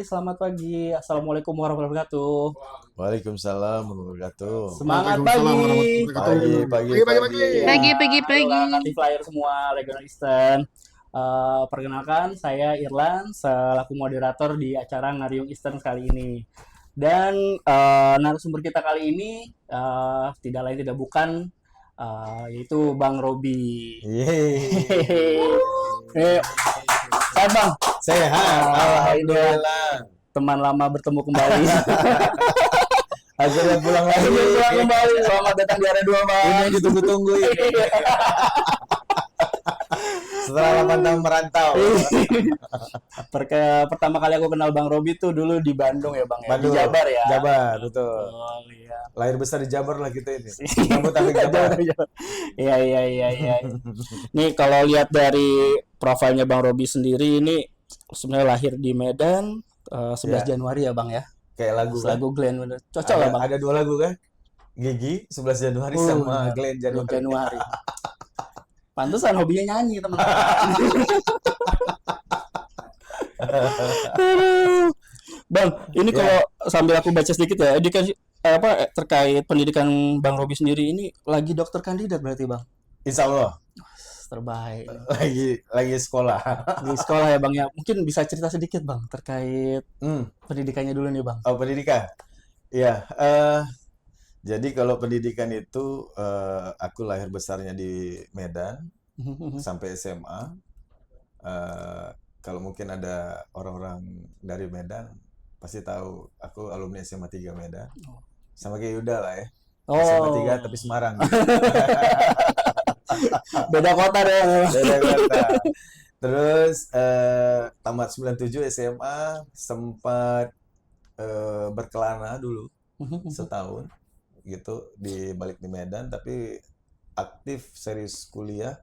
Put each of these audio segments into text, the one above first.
selamat pagi. Assalamualaikum warahmatullahi wabarakatuh. Waalaikumsalam warahmatullahi wabarakatuh. Semangat Waalaikumsalam pagi. warahmatullahi wabarakatuh. Pagi. Iya, Pagi, pagi, halo pagi. kakak flyer semua Regional Eastern. Perkenalkan, saya Irlan selaku moderator di acara Ngariung Eastern kali ini. Dan narasumber kita kali ini tidak lain tidak bukan yaitu Bang Robi. Yeay. Saya Bang, Sehat, alhamdulillah. teman lama bertemu kembali. Akhirnya pulang lagi. Akhirnya pulang kembali. Selamat datang di area 2, Bang. Ini yang ditunggu-tunggu ini. Setelah 8 tahun merantau. Pertama kali aku kenal Bang Robi tuh dulu di Bandung ya Bang ya. Bandung. Di Jabar ya. Jabar, betul. Oh iya. Lahir besar di Jabar lah kita ini. Kamu tapi Jabar. Iya. Nih kalau lihat dari profilnya Bang Robi sendiri ini sebenarnya lahir di Medan 11 Ya. Januari ya Bang ya. Kayak lagu kan? Lagu Glenn bener. Cocok lah Bang. Ada 2 lagu kan? Gigi 11 Januari sama Glenn Januari. Januari. Pantesan hobinya nyanyi teman-teman. Bang, ini kalau sambil aku baca sedikit ya, terkait pendidikan Bang Robi sendiri ini lagi dokter kandidat berarti Bang. Insya Allah Terbaik. lagi sekolah. Di sekolah ya Bang ya. Mungkin bisa cerita sedikit Bang terkait Hmm. pendidikannya dulu nih Bang. Oh, pendidikan. Iya, jadi kalau pendidikan itu aku lahir besarnya di Medan sampai SMA. Kalau mungkin ada orang-orang dari Medan pasti tahu aku alumni SMA 3 Medan. Sama kayak Yuda lah ya. SMA 3 tapi Semarang. Beda kota deh. Beda kota. Terus tamat 97 SMA sempat berkelana dulu setahun gitu di balik di Medan, tapi aktif serius kuliah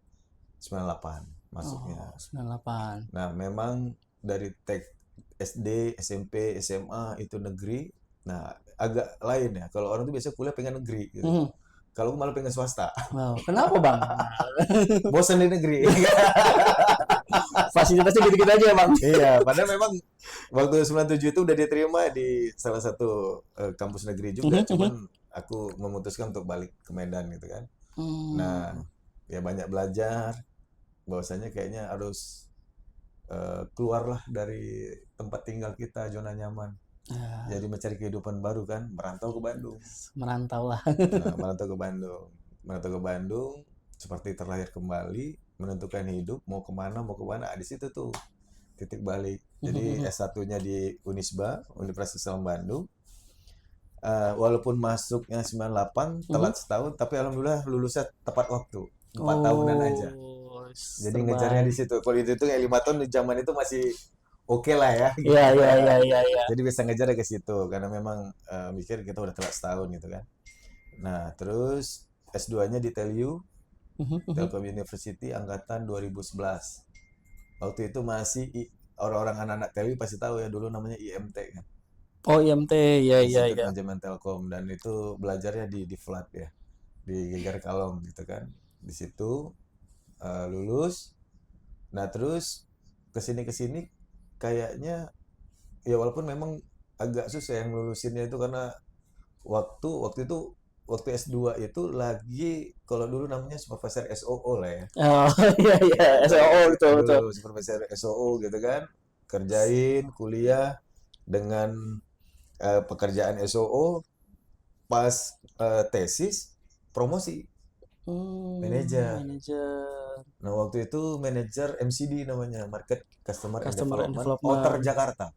98 masuknya. 98. Nah, memang dari SD, SMP, SMA itu negeri. Nah, agak lain ya. Kalau orang tuh biasa kuliah pengen negeri gitu. Kalau aku malah pengen swasta. Wow, kenapa Bang? Bosan di negeri. Fasilitasnya gitu-gitu aja ya Bang. Iya, padahal memang waktu 97 itu udah diterima di salah satu kampus negeri juga, cuman aku memutuskan untuk balik ke Medan gitu kan. Nah, ya banyak belajar, bahwasanya kayaknya harus keluarlah dari tempat tinggal kita, zona nyaman. Jadi mencari kehidupan baru kan, merantau ke Bandung. Merantau lah. Nah, merantau ke Bandung, seperti terlahir kembali, menentukan hidup mau kemana. Di situ tuh titik balik. Jadi S1-nya di Unisba, Universitas Islam Bandung. Walaupun masuknya 98, telat setahun, tapi alhamdulillah lulusnya tepat waktu, 4 tahunan aja. Jadi ngejarnya di situ. Kalau itu kayak 5 tahun di zaman itu masih oke lah ya. Gitu. Iya. Jadi bisa ngejar ke situ karena memang mikir kita udah telat setahun gitu kan. Nah, terus S2-nya di TELU, Telkom University angkatan 2011. Waktu itu masih orang-orang anak-anak TELU pasti tahu ya, dulu namanya IMT kan. Oh, IMT. Iya. Institut Manajemen Telkom, dan itu belajarnya di FLAT ya. Di Gegar Kalong gitu kan. Di situ lulus. Nah, terus kesini kayaknya ya walaupun memang agak susah yang lulusinnya itu karena waktu S2 itu lagi, kalau dulu namanya supervisor SOO lah ya. Oh, iya. SOO betul. Dulu supervisor SOO gitu kan. Kerjain kuliah dengan pekerjaan SOO, pas tesis promosi manajer. Nah, waktu itu manajer MCD namanya, Market Customer and Development, Outer Jakarta.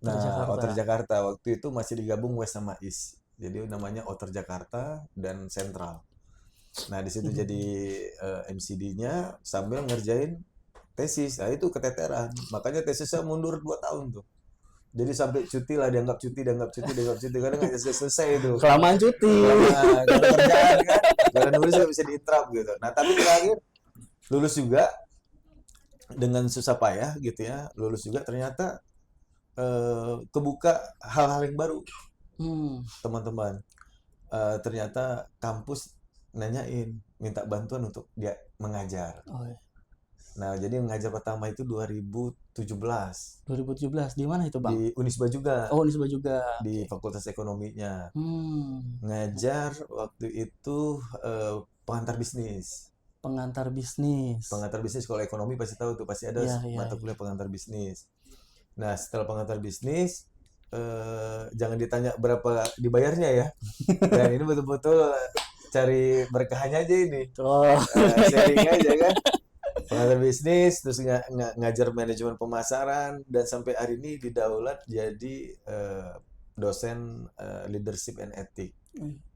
Nah, Outer Jakarta waktu itu masih digabung West sama East. Jadi namanya Outer Jakarta dan Central. Nah, di situ jadi MCD-nya sambil ngerjain tesis. Nah, itu keteteran. Makanya tesisnya mundur 2 tahun tuh. Jadi sampai cuti lah, dianggap cuti, kadang nggak selesai itu. Kelamaan cuti. Karena kerjaan kan, karena nulis nggak bisa diinterrupt gitu. Nah, tapi terakhir lulus juga dengan susah payah gitu ya. Lulus juga ternyata kebuka hal-hal yang baru, teman-teman. Ternyata kampus nanyain, minta bantuan untuk dia mengajar. Nah, jadi ngajar pertama itu 2017 2017 di mana itu, Bang? di Unisba juga, Oh, Unisba juga. di Oke. Fakultas Ekonominya. Hmm. Ngajar waktu itu pengantar bisnis. Pengantar bisnis. Pengantar bisnis kalau ekonomi pasti tahu tuh, pasti ada Iya, iya, mata iya. kuliah pengantar bisnis. Nah, setelah pengantar bisnis, jangan ditanya berapa dibayarnya ya. Dan ini betul-betul cari berkahnya aja ini. Oh. Sharing aja kan. Pengantar bisnis, terus ngajar manajemen pemasaran, dan sampai hari ini didaulat jadi dosen leadership and ethics,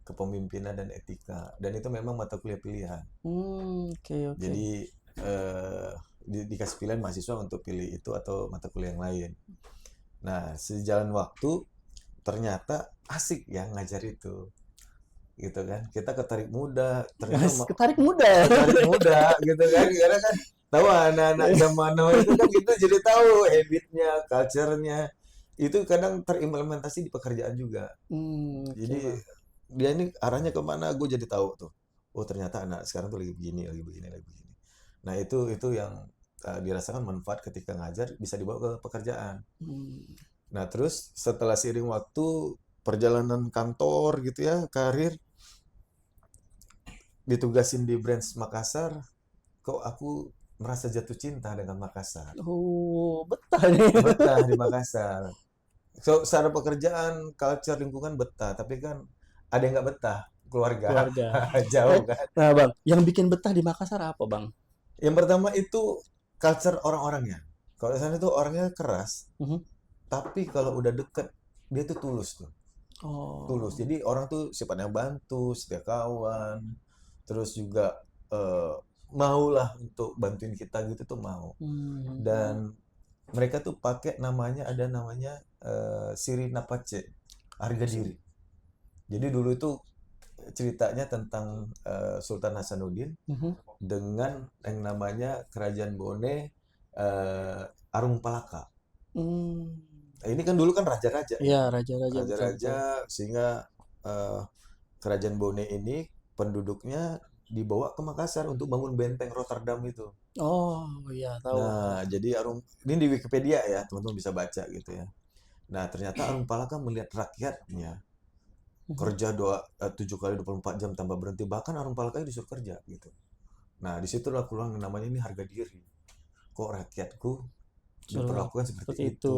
kepemimpinan dan etika. Dan itu memang mata kuliah pilihan. Oke, oke. Jadi dikasih pilihan mahasiswa untuk pilih itu atau mata kuliah yang lain. Nah, sejalan waktu ternyata asik ya ngajar itu, gitu kan. Kita ketarik muda, ternyata Ketarik muda. ketarik muda, gitu kan. Karena kan tahu anak-anak zaman now itu kan kita jadi tahu habitnya, culture-nya. Itu kadang terimplementasi di pekerjaan juga. Oke, Jadi Bang. dia ini arahnya kemana, gue jadi tahu tuh. Oh ternyata anak sekarang tuh lagi begini, lagi begini, lagi begini. Nah itu yang dirasakan manfaat ketika ngajar bisa dibawa ke pekerjaan. Nah terus setelah seiring waktu perjalanan kantor gitu ya, karir, ditugasin di branch Makassar, kok aku merasa jatuh cinta dengan Makassar. Oh, betah nih. Betah di Makassar. So, secara pekerjaan, culture, lingkungan betah, tapi kan ada yang nggak betah, keluarga. Keluarga. Jauh kan. Nah, Bang, yang bikin betah di Makassar apa, Bang? Yang pertama itu culture orang-orangnya. Kalau di sana tuh orangnya keras, tapi kalau udah deket, dia tuh tulus tuh. Tulus. Oh. Jadi orang tuh sifatnya bantu, setia kawan, terus juga maulah untuk bantuin kita gitu tuh mau. Dan mereka tuh pakai ada namanya Sirina Pace, harga diri. Jadi dulu itu ceritanya tentang Sultan Hasanuddin dengan yang namanya Kerajaan Bone, Arung Palaka. Ini kan dulu kan raja-raja Iya, ya. raja-raja, betul, betul. Raja-raja, sehingga Kerajaan Bone ini penduduknya dibawa ke Makassar untuk bangun benteng Rotterdam itu. Oh, iya, tahu. Nah, jadi ini di Wikipedia ya, teman-teman bisa baca gitu ya. Nah, ternyata Arung Palaka melihat rakyatnya kerja 7 kali 24 jam tanpa berhenti, bahkan Arung Palaka disuruh kerja gitu. Nah, disitulah keluar namanya ini harga diri. Kok rakyatku diperlakukan seperti itu.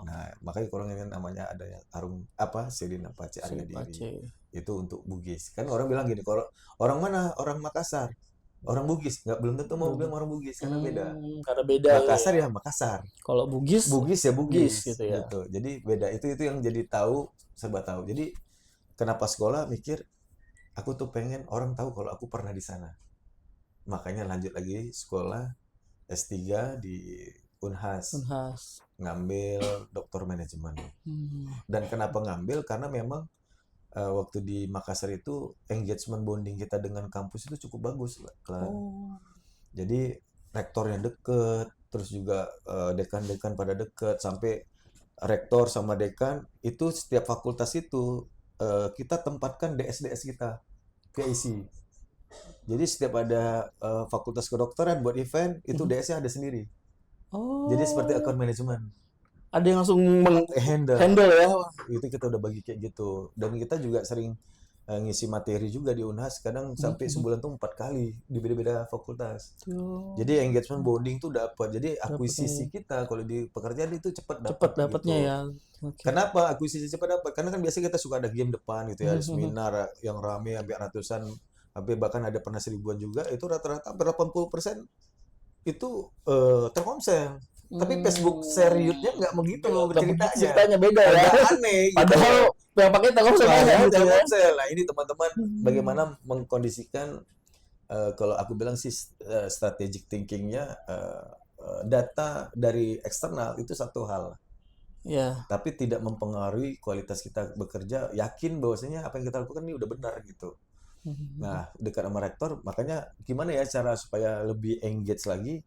Nah, makanya kalau ini namanya ada yang Sirina Pace, harga diri. Itu untuk Bugis. Kan orang bilang gini, kalau orang mana? Orang Makassar. Orang Bugis, belum tentu mau bilang orang Bugis karena beda. Karena beda. Makassar ya Makassar. Kalau Bugis ya Bugis gitu ya. gitu. Jadi beda, itu yang jadi tahu, serba tahu. Jadi kenapa sekolah mikir aku tuh pengen orang tahu kalau aku pernah di sana. Makanya lanjut lagi sekolah S3 di Unhas. Ngambil doktor manajemen. Dan kenapa ngambil? Karena memang waktu di Makassar itu engagement bonding kita dengan kampus itu cukup bagus, Jadi rektornya deket, terus juga dekan-dekan pada deket, sampai rektor sama dekan itu setiap fakultas itu kita tempatkan DS-DS kita keisi. Jadi setiap ada fakultas kedokteran buat event itu DS-nya ada sendiri. Jadi seperti account management. Ada yang langsung handle ya. Itu kita udah bagi kayak gitu. Dan kita juga sering ngisi materi juga di Unhas, kadang sampai sebulan tuh 4 kali di beda-beda fakultas. Jadi engagement bonding tuh dapat. Jadi akuisisi kita kalau di pekerjaan itu cepat dapatnya gitu. Ya. Kenapa akuisisi cepat dapat? Karena kan biasanya kita suka ada game depan gitu ya, seminar yang rame sampai ratusan, sampai bahkan ada pernah 1000-an juga, itu rata-rata 80% itu Telkomsel. Tapi Facebook seriusnya nggak begitu ceritanya beda ya. Aneh gitu. Padahal yang pakai Telkomsel. Nah ini teman-teman bagaimana mengkondisikan kalau aku bilang sih strategic thinkingnya, data dari eksternal itu satu hal. Tapi tidak mempengaruhi kualitas kita bekerja, yakin bahwasanya apa yang kita lakukan ini udah benar gitu. Nah, dekat sama rektor, makanya gimana ya cara supaya lebih engage lagi,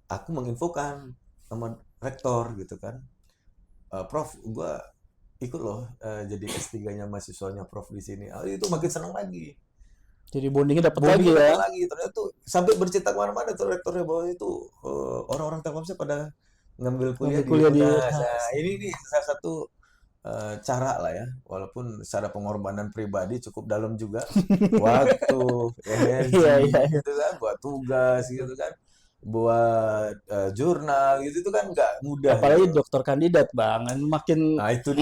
aku menginfokan sama rektor gitu kan. Prof, gua ikut loh jadi S3-nya mahasiswanya Prof di sini. Itu makin senang lagi. Jadi bondingnya dapat lagi Bondingnya ya. dapat lagi. Ternyata tuh sampai bercerita kemana-mana tuh rektornya bahwa itu orang-orang Telkomsel pada ngambil kuliah Ngambil di kuliah di UNAS. Unhas. Nah, ini nih salah satu cara lah ya, walaupun secara pengorbanan pribadi cukup dalam juga, waktu, Iya, iya, energi iya. gitu kan, buat tugas gitu kan, buat jurnal gitu itu kan nggak mudah Apalagi gitu. dokter kandidat, Bang. Makin Nah itu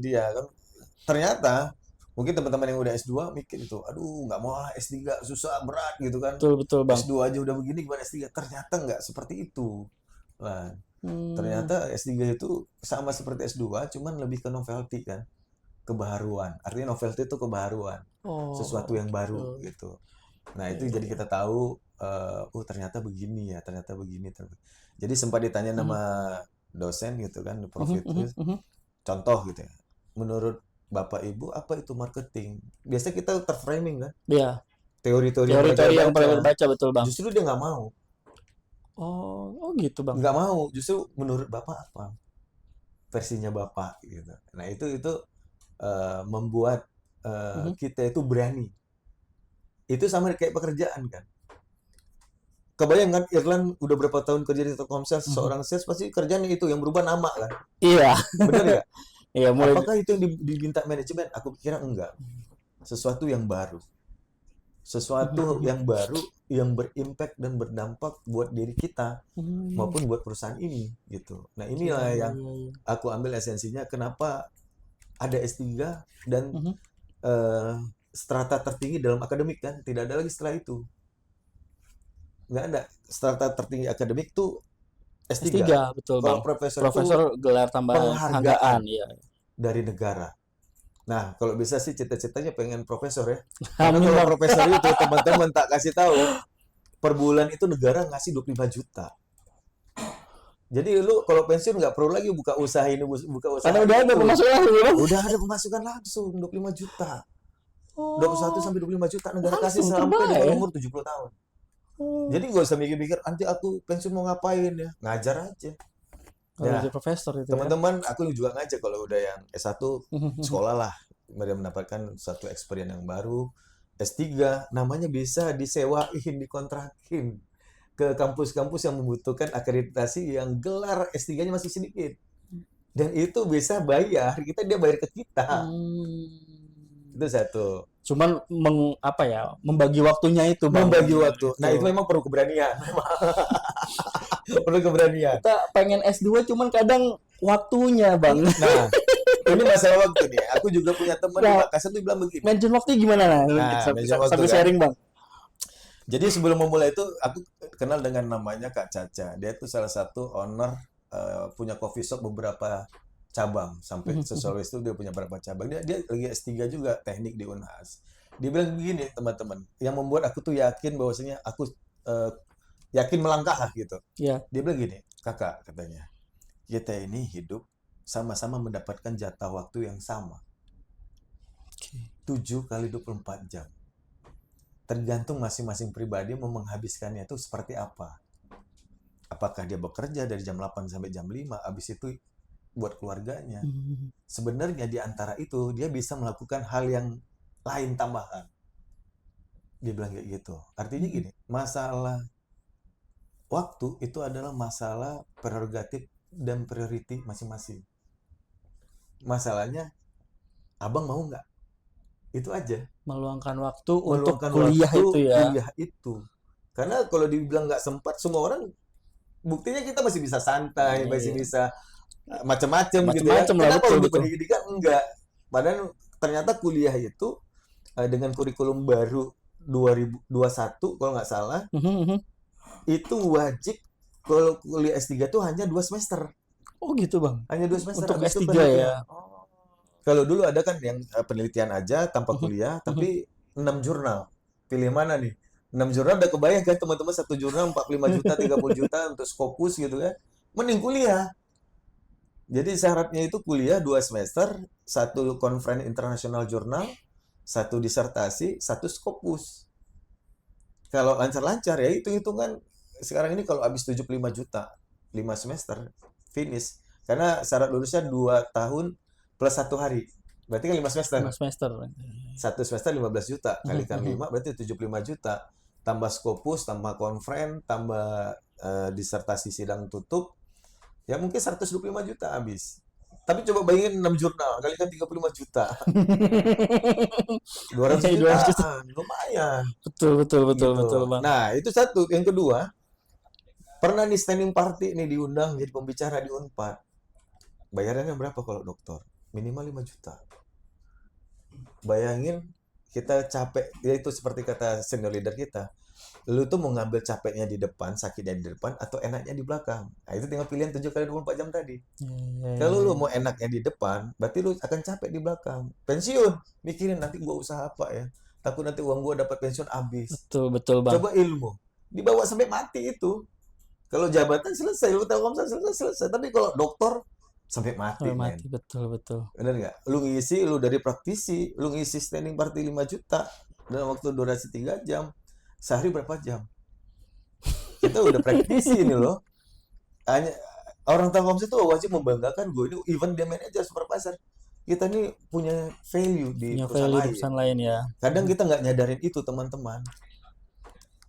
dia kan. Ternyata mungkin teman-teman yang udah S2 mikir itu, aduh nggak mau lah S3 susah berat gitu kan. betul betul, Bang. S2 aja udah begini gimana S3? Ternyata nggak seperti itu. Nah, Hmm. ternyata S3 itu sama seperti S2, cuman lebih ke novelty kan, kebaharuan. Artinya novelty itu kebaharuan, sesuatu Oh, yang baru gitu. gitu. Nah, Iya, itu iya, jadi iya. kita tahu, oh ternyata begini ya, ternyata begini. Jadi sempat ditanya Mhm, nama dosen gitu kan, prof mhm, itu, mhm, mhm. contoh gitu ya. Menurut Bapak Ibu apa itu marketing? Biasanya kita terframing kan, Iya, teori-teori yang mereka teori-teori yang pernah baca. baca betul, Bang. Justru dia nggak mau, Oh, oh gitu, Bang. nggak mau. Justru menurut Bapak apa? Versinya Bapak gitu. Nah itu membuat Mhm, kita itu berani. Itu sama kayak pekerjaan kan. Kebayang kan Irland udah berapa tahun kerja di Telkomsel, mhm. seorang sales pasti kerjanya itu yang berubah nama kan. Iya, Bener nggak? iya mulai. Apakah itu yang diminta manajemen? Aku kira enggak. Sesuatu yang baru. Mhm, Sesuatu mhm. yang baru yang berimpact dan berdampak buat diri kita Hmm, maupun buat perusahaan ini gitu. Nah, iya, inilah iya, yang iya, iya. aku ambil esensinya kenapa ada S3 dan Mhm. eh, strata tertinggi dalam akademik kan, tidak ada lagi setelah itu. Nggak ada. Strata tertinggi akademik tuh S3. S3, betul, Kalau Bang. profesor itu Profesor gelar tambahan penghargaan penghargaan, iya. dari negara. Nah, kalau bisa sih cita-citanya pengen profesor ya. Karena Amin, kalau Bang. profesor itu teman-teman tak kasih tahu, per bulan itu negara ngasih 25 juta. Jadi lu kalau pensiun nggak perlu lagi buka usaha ini, buka Karena usaha udah ada itu. pemasukan gitu, Bang. Udah ada pemasukan langsung 25 juta. 21 Oh, sampai 25 juta negara kasih langsung sampai terbayar dengan ya. umur 70 tahun. Oh, Jadi nggak usah mikir-mikir nanti aku pensiun mau ngapain ya. Ngajar aja. kalau Nah, jadi profesor itu ya. teman-teman aku juga ngajak kalau udah yang S1 Mhm, sekolah lah. Kemudian mendapatkan satu experience yang baru. S3 namanya bisa disewain, dikontrakin ke kampus-kampus yang membutuhkan akreditasi yang gelar S3-nya masih sedikit. Dan itu bisa bayar, dia bayar ke kita. hmm. Itu satu. Cuman apa ya, membagi waktunya itu, Bang. Membagi waktu. Nah, Itu. itu memang perlu keberanian. Perlu keberanian. Kita pengen S2 cuman kadang waktunya, Bang. Nah, ini masalah waktu nih. Aku juga punya teman di Nah, Makassar tuh bilang begini. mention waktu gimana nah? Nah, Kita bisa manajemen waktu sambil kan. sharing, Bang. Jadi sebelum memulai itu aku kenal dengan namanya Kak Caca. Dia itu salah satu owner punya coffee shop beberapa cabang sampai Sulawesi itu dia punya beberapa cabang. Dia lagi S3 juga teknik di Unhas. Dia bilang begini teman-teman, yang membuat aku tuh yakin bahwasanya aku eh, yakin melangkah lah gitu. Ya. Dia bilang gini, kakak katanya, kita ini hidup sama-sama mendapatkan jatah waktu yang sama. 7 kali 24 jam. Tergantung masing-masing pribadi mau menghabiskannya itu seperti apa. Apakah dia bekerja dari jam 8 sampai jam 5, habis itu buat keluarganya. Hmm. Sebenarnya di antara itu dia bisa melakukan hal yang lain tambahan. Dia bilang kayak gitu. Artinya gini, masalah waktu itu adalah masalah prerogatif dan priority masing-masing. Masalahnya, abang mau nggak? Itu aja. Meluangkan waktu untuk Meluangkan kuliah waktu itu ya. kuliah itu. Karena kalau dibilang nggak sempat, semua orang buktinya kita masih bisa santai, masih Iya. bisa macam-macam gitu ya. Macam-macam lah, Kenapa betul untuk betul. pendidikan enggak? Padahal ternyata kuliah itu dengan kurikulum baru 2021 kalau nggak salah, Mhm, mhm. itu wajib kalau kuliah S3 tuh hanya 2 semester. Oh gitu, Bang. Hanya 2 semester, Untuk habis itu S3 ya. penelitian. Kalau dulu ada kan yang penelitian aja tanpa Mhm, kuliah, mhm. tapi 6 jurnal. Pilih mana nih? 6 jurnal udah kebayang kan teman-teman, satu jurnal 45 juta, 30 juta untuk Scopus gitu kan. Mending kuliah. Jadi syaratnya itu kuliah 2 semester, satu conference internasional jurnal, satu disertasi, satu Scopus. Kalau lancar-lancar ya hitung-hitungan sekarang ini kalau habis 75 juta 5 semester finish. Karena syarat lulusnya 2 tahun plus 1 hari. Berarti kan 5 semester. 5 semester. Satu semester 15 juta, kalikan 5 berarti 75 juta. Tambah Scopus, tambah konferen, tambah disertasi sidang tutup, ya mungkin 125 juta habis. Tapi coba bayangin 6 jurnal, kalikan 35 juta. 200 200 juta. jutaan, lumayan. Betul, betul, betul, Gitu. betul, Bang. Nah, itu satu. Yang kedua, pernah nih standing party nih diundang jadi pembicara di Unpad. Bayarannya berapa kalau dokter? Minimal 5 juta. Bayangin kita capek, ya itu seperti kata senior leader kita. Lu tuh mau ngambil capeknya di depan, sakitnya di depan, atau enaknya di belakang. Nah, itu tinggal pilihan 7 kali 24 jam tadi. Kalau lu mau enaknya di depan, berarti lu akan capek di belakang. Pensiun, mikirin nanti gua usaha apa ya. Takut nanti uang gua dapat pensiun habis. Betul, betul, Bang. Coba ilmu, dibawa sampai mati itu. Kalau jabatan selesai, lu Telkomsel selesai. Tapi kalau dokter sampai mati, Sampai men. mati, betul, betul. Bener nggak? Lu ngisi, lu dari praktisi, lu ngisi standing party 5 juta dalam waktu durasi 3 jam. Sehari berapa jam? Kita udah praktisi ini loh. Hanya orang Telkomsel itu wajib membanggakan gue ini, even dia manajer supervisor. Kita ini punya value di Punya perusahaan value di lain. perusahaan lain ya. Kadang kita nggak nyadarin itu, teman-teman.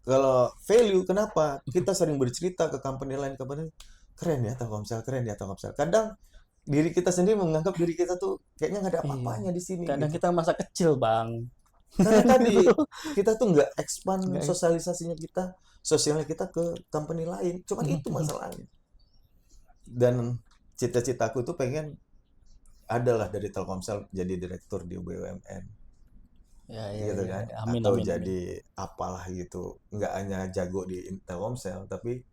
Kalau value, kenapa? Kita sering bercerita ke company lain, keren ya Telkomsel, keren ya Telkomsel. Kadang diri kita sendiri menganggap diri kita tuh kayaknya nggak ada apa-apanya di sini. Kadang Gitu. kita masa kecil, Bang. Karena tadi kita tuh nggak expand Nggak- sosialisasinya kita, sosialnya kita ke company lain. Cuman itu masalahnya. Dan cita-citaku tuh pengen adalah dari Telkomsel jadi direktur di BUMN. Ya, ya, Gitu ya. kan, Amin, atau amin, amin. jadi apalah gitu, nggak hanya jago di Telkomsel tapi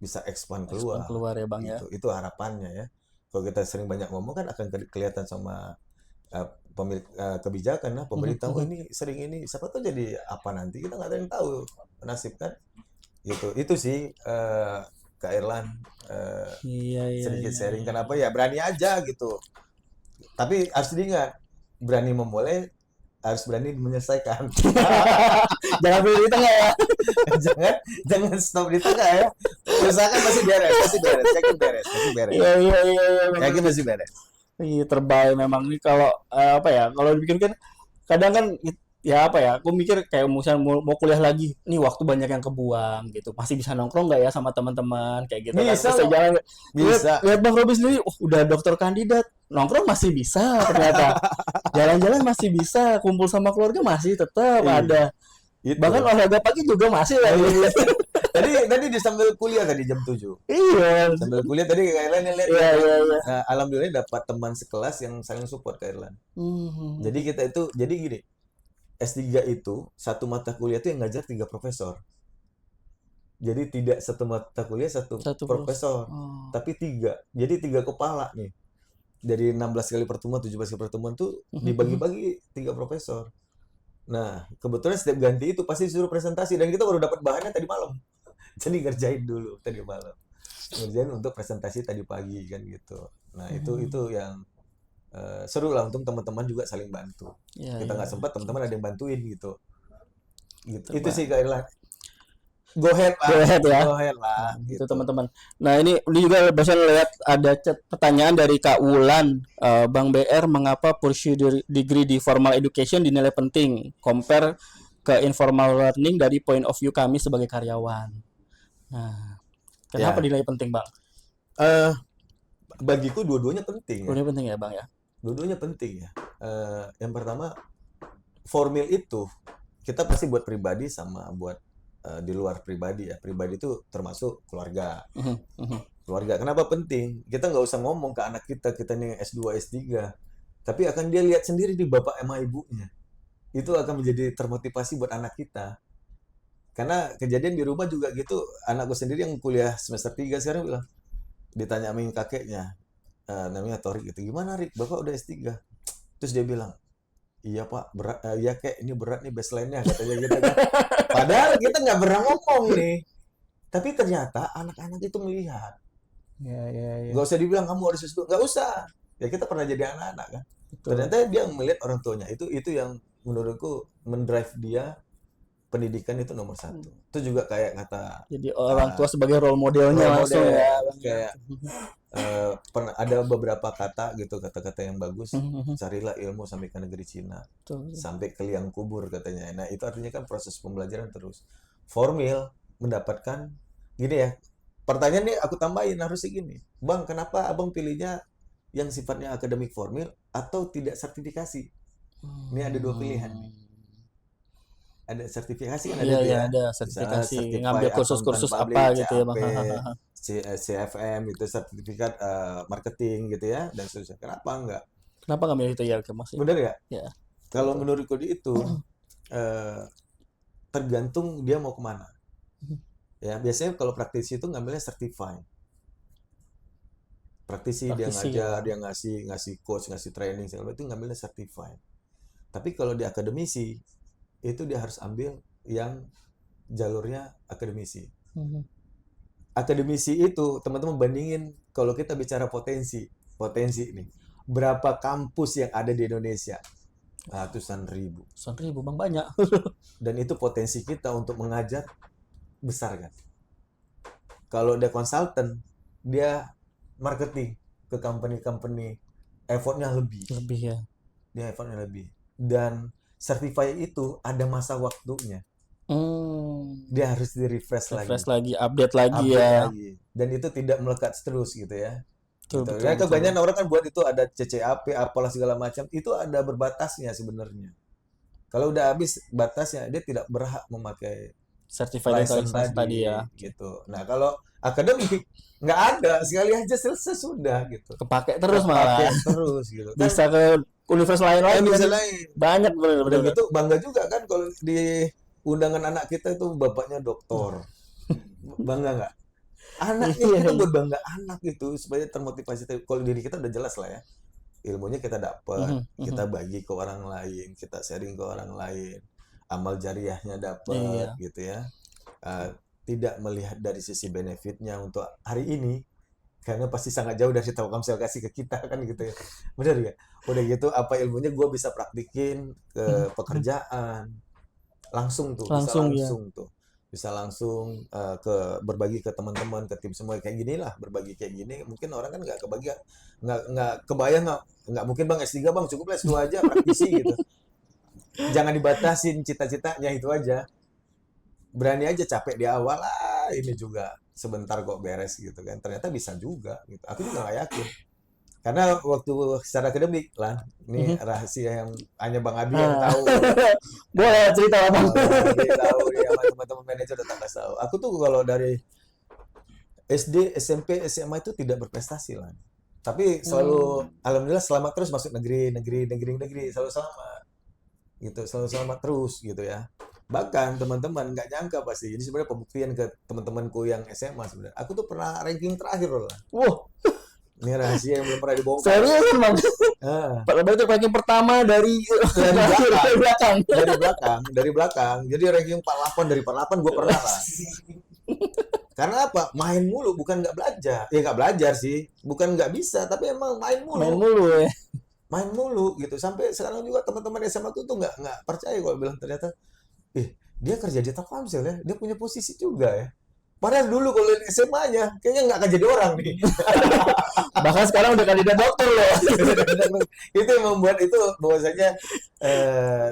bisa expand Expand keluar keluar ya, Bang ya. gitu. Itu harapannya ya. Kalau kita sering banyak ngomong kan akan kelihatan sama pemilik kebijakan lah, pemerintah. Oh, ini sering ini, siapa tahu jadi apa nanti, kita nggak ada yang tahu nasib kan gitu. Itu sih Kak Irlan, Iya, iya, sedikit iya. sharing. Kenapa ya, berani aja gitu, tapi harus diingat, berani memulai harus berani menyelesaikan. Jangan beli di tengah ya. jangan stop di tengah ya. Usahakan masih beres, yakin beres, Iya, iya, iya, iya, Bang. yakin masih beres. Iya, terbaik memang nih kalau apa ya, kalau dipikirkan kadang kan ya apa ya, aku mikir kayak misalnya mau kuliah lagi, nih waktu banyak yang kebuang gitu, masih bisa nongkrong nggak ya sama teman-teman kayak gitu kan, Bisa bisa loh. jalan Bisa. lihat Bang Robi sendiri, udah dokter kandidat, nongkrong masih bisa ternyata, jalan-jalan masih bisa, kumpul sama keluarga masih tetap Iya. ada, Itu. bahkan olahraga pagi juga masih lagi. tadi di sambil kuliah tadi jam 7. Iya, Sambil kuliah tadi Kak Irlan yang lihat. iya, iya, iya. Nah, alhamdulillah dapat teman sekelas yang saling support Kak Irlan. Jadi kita itu, jadi gini, S3 itu satu mata kuliah itu yang ngajar 3 profesor. Jadi tidak satu mata kuliah satu profesor, tapi 3. Jadi 3 kepala nih. Dari 16 kali pertemuan, 17 kali pertemuan tuh dibagi-bagi 3 profesor. Nah, kebetulan setiap ganti itu pasti disuruh presentasi, dan kita baru dapat bahannya tadi malam. Jadi ngerjain dulu tadi malam. Ngerjain untuk presentasi tadi pagi kan gitu. Nah, itu yang seru lah, untuk teman-teman juga saling bantu. Iya, Kita nggak iya. sempat, teman-teman ada yang bantuin gitu. Gitu. Betul, Itu Pak. sih Kak Irlan. Go ahead lah. Go ahead ya. Go ahead lah. Gitu teman-teman. Nah ini juga barusan lihat ada pertanyaan dari Kak Wulan, Bang BR, mengapa pursue degree di formal education dinilai penting compare ke informal learning dari point of view kami sebagai karyawan. Nah, kenapa dinilai penting, Bang? Bagiku dua-duanya penting ya. Dua-duanya penting ya, Bang ya. Dua-duanya penting ya. Yang pertama, formal itu kita pasti buat pribadi sama buat di luar pribadi ya. Pribadi itu termasuk keluarga. Keluarga. Kenapa penting? Kita nggak usah ngomong ke anak kita nih S2, S3. Tapi akan dia lihat sendiri di bapak sama ibunya. Itu akan menjadi termotivasi buat anak kita. Karena kejadian di rumah juga gitu. Anakku sendiri yang kuliah semester 3 sekarang bilang, ditanya sama kakeknya, namanya Torik gitu, gimana Rik, bapak udah S3? Terus dia bilang, iya pak, berat, ya kayak ini berat nih baseline-nya, katanya gitu kan. Padahal kita nggak pernah ngomong nih, tapi ternyata anak-anak itu melihat. Ya. Nggak usah dibilang kamu harus S2, nggak usah. Ya kita pernah jadi anak-anak kan. Betul. Ternyata dia melihat orang tuanya, itu yang menurutku mendrive dia. Pendidikan itu nomor 1. Itu juga kayak kata. Jadi orang tua sebagai role modelnya langsung ya. Kayak ada beberapa kata gitu, kata-kata yang bagus. Mhm. Carilah ilmu sampai ke negeri Cina, Betul. sampai ke liang kubur katanya. Nah, itu artinya kan proses pembelajaran terus. Formil mendapatkan gini ya. Pertanyaan nih aku tambahin harusnya gini. Bang, kenapa Abang pilihnya yang sifatnya akademik formil atau tidak sertifikasi? Ini ada dua pilihan nih. Ada sertifikasi kan ada Iya, tuh iya ya. ada Misalnya sertifikasi, ngambil Certified Accountant kursus-kursus apa Public, gitu ya, Bang. CAP, CFM itu sertifikat marketing gitu ya dan seterusnya. Kenapa enggak? Kenapa nggak milih itu ya, Mas? Bener ya? Ya, Kalau betul. menurutku itu eh, tergantung dia mau kemana. Ya, biasanya kalau praktisi itu ngambilnya certified. Praktisi dia Praktisi ya. ngajar, dia ngasih ngasih coach, ngasih training segala macam itu ngambilnya certified. Tapi kalau di akademisi itu dia harus ambil yang jalurnya akademisi. Mhm. Akademisi itu teman-teman bandingin kalau kita bicara potensi nih. Berapa kampus yang ada di Indonesia? Ratusan ribu. 100.000 Bang, banyak. Dan itu potensi kita untuk mengajar besar kan. Kalau dia konsultan, dia marketing ke company-company, effortnya lebih. Lebih ya. Dia effortnya lebih. Dan certified itu ada masa waktunya. Dia harus di-refresh lagi. Refresh lagi, update lagi Update ya. lagi. Dan itu tidak melekat terus gitu ya. Betul, Gitu. betul, Dan betul. kebanyakan orang kan buat itu ada CCAP, apalah segala macam. Itu ada berbatasnya sebenarnya. Kalau udah habis batasnya, dia tidak berhak memakai Certified atau license instansi tadi tadi ya. gitu. Nah, kalau akademik nggak ada, sekali aja selesai sudah gitu. Kepake terus Kepake malah. terus gitu. Kan Bisa ke universitas lain lagi bisa kan. lain. Banyak Udah bener-bener. gitu bangga juga kan kalau di undangan anak kita itu bapaknya doktor. Bangga nggak? Anaknya Iya, kita iya. buat bangga anak gitu supaya termotivasi. Kalau diri kita udah jelas lah ya. Ilmunya kita dapat, Mhm, mhm. kita bagi ke orang lain, kita sharing ke orang lain. Amal jariahnya dapat Iya. gitu ya. Eh, Tidak melihat dari sisi benefitnya untuk hari ini karena pasti sangat jauh dari Telkomsel kasih ke kita kan gitu ya. Benar ya? Udah gitu apa ilmunya gue bisa praktikin Mhm, ke mhm. pekerjaan langsung tuh, bisa Langsung ya. langsung tuh. Bisa langsung ke berbagi ke teman-teman, ke tim semua kayak gini lah, berbagi kayak gini. Mungkin orang kan nggak kebagi, nggak kebayang nggak mungkin bang S3 bang, cukup lah S2 aja praktisi gitu. Jangan dibatasin cita-citanya itu aja. Berani aja capek di awal ini juga sebentar kok beres gitu kan ternyata bisa juga gitu aku juga nggak yakin karena waktu secara akademik lah ini Mhm. rahasia yang hanya Bang Abi yang Ah. tahu gitu Boleh cerita Bang. Bang Abi tahu dia sama teman-teman manajer udah tak kasih tahu aku tuh kalau dari SD SMP SMA itu tidak berprestasi lah tapi selalu alhamdulillah selamat terus masuk negeri selalu selamat gitu selalu selamat terus gitu ya bahkan teman-teman nggak nyangka pasti jadi sebenarnya pembuktian ke teman-temanku yang SMA sebenarnya aku tuh pernah ranking terakhir loh lah Wah, ini rahasia yang belum pernah dibongkar lah serius Bang. ah, Berarti ranking pertama dari dari belakang dari belakang. dari belakang jadi ranking 48 dari 48 gue pernah lah karena apa main mulu bukan nggak belajar ya nggak belajar sih bukan nggak bisa tapi emang Main mulu ya. main mulu gitu sampai sekarang juga teman-teman SMA tuh nggak percaya kalau bilang ternyata dia kerja di Telkomsel ya, dia punya posisi juga ya. Padahal dulu kalau di SMA-nya, kayaknya nggak akan jadi orang nih. Bahkan sekarang udah kandidat dokter loh. Itu yang membuat itu bahwasanya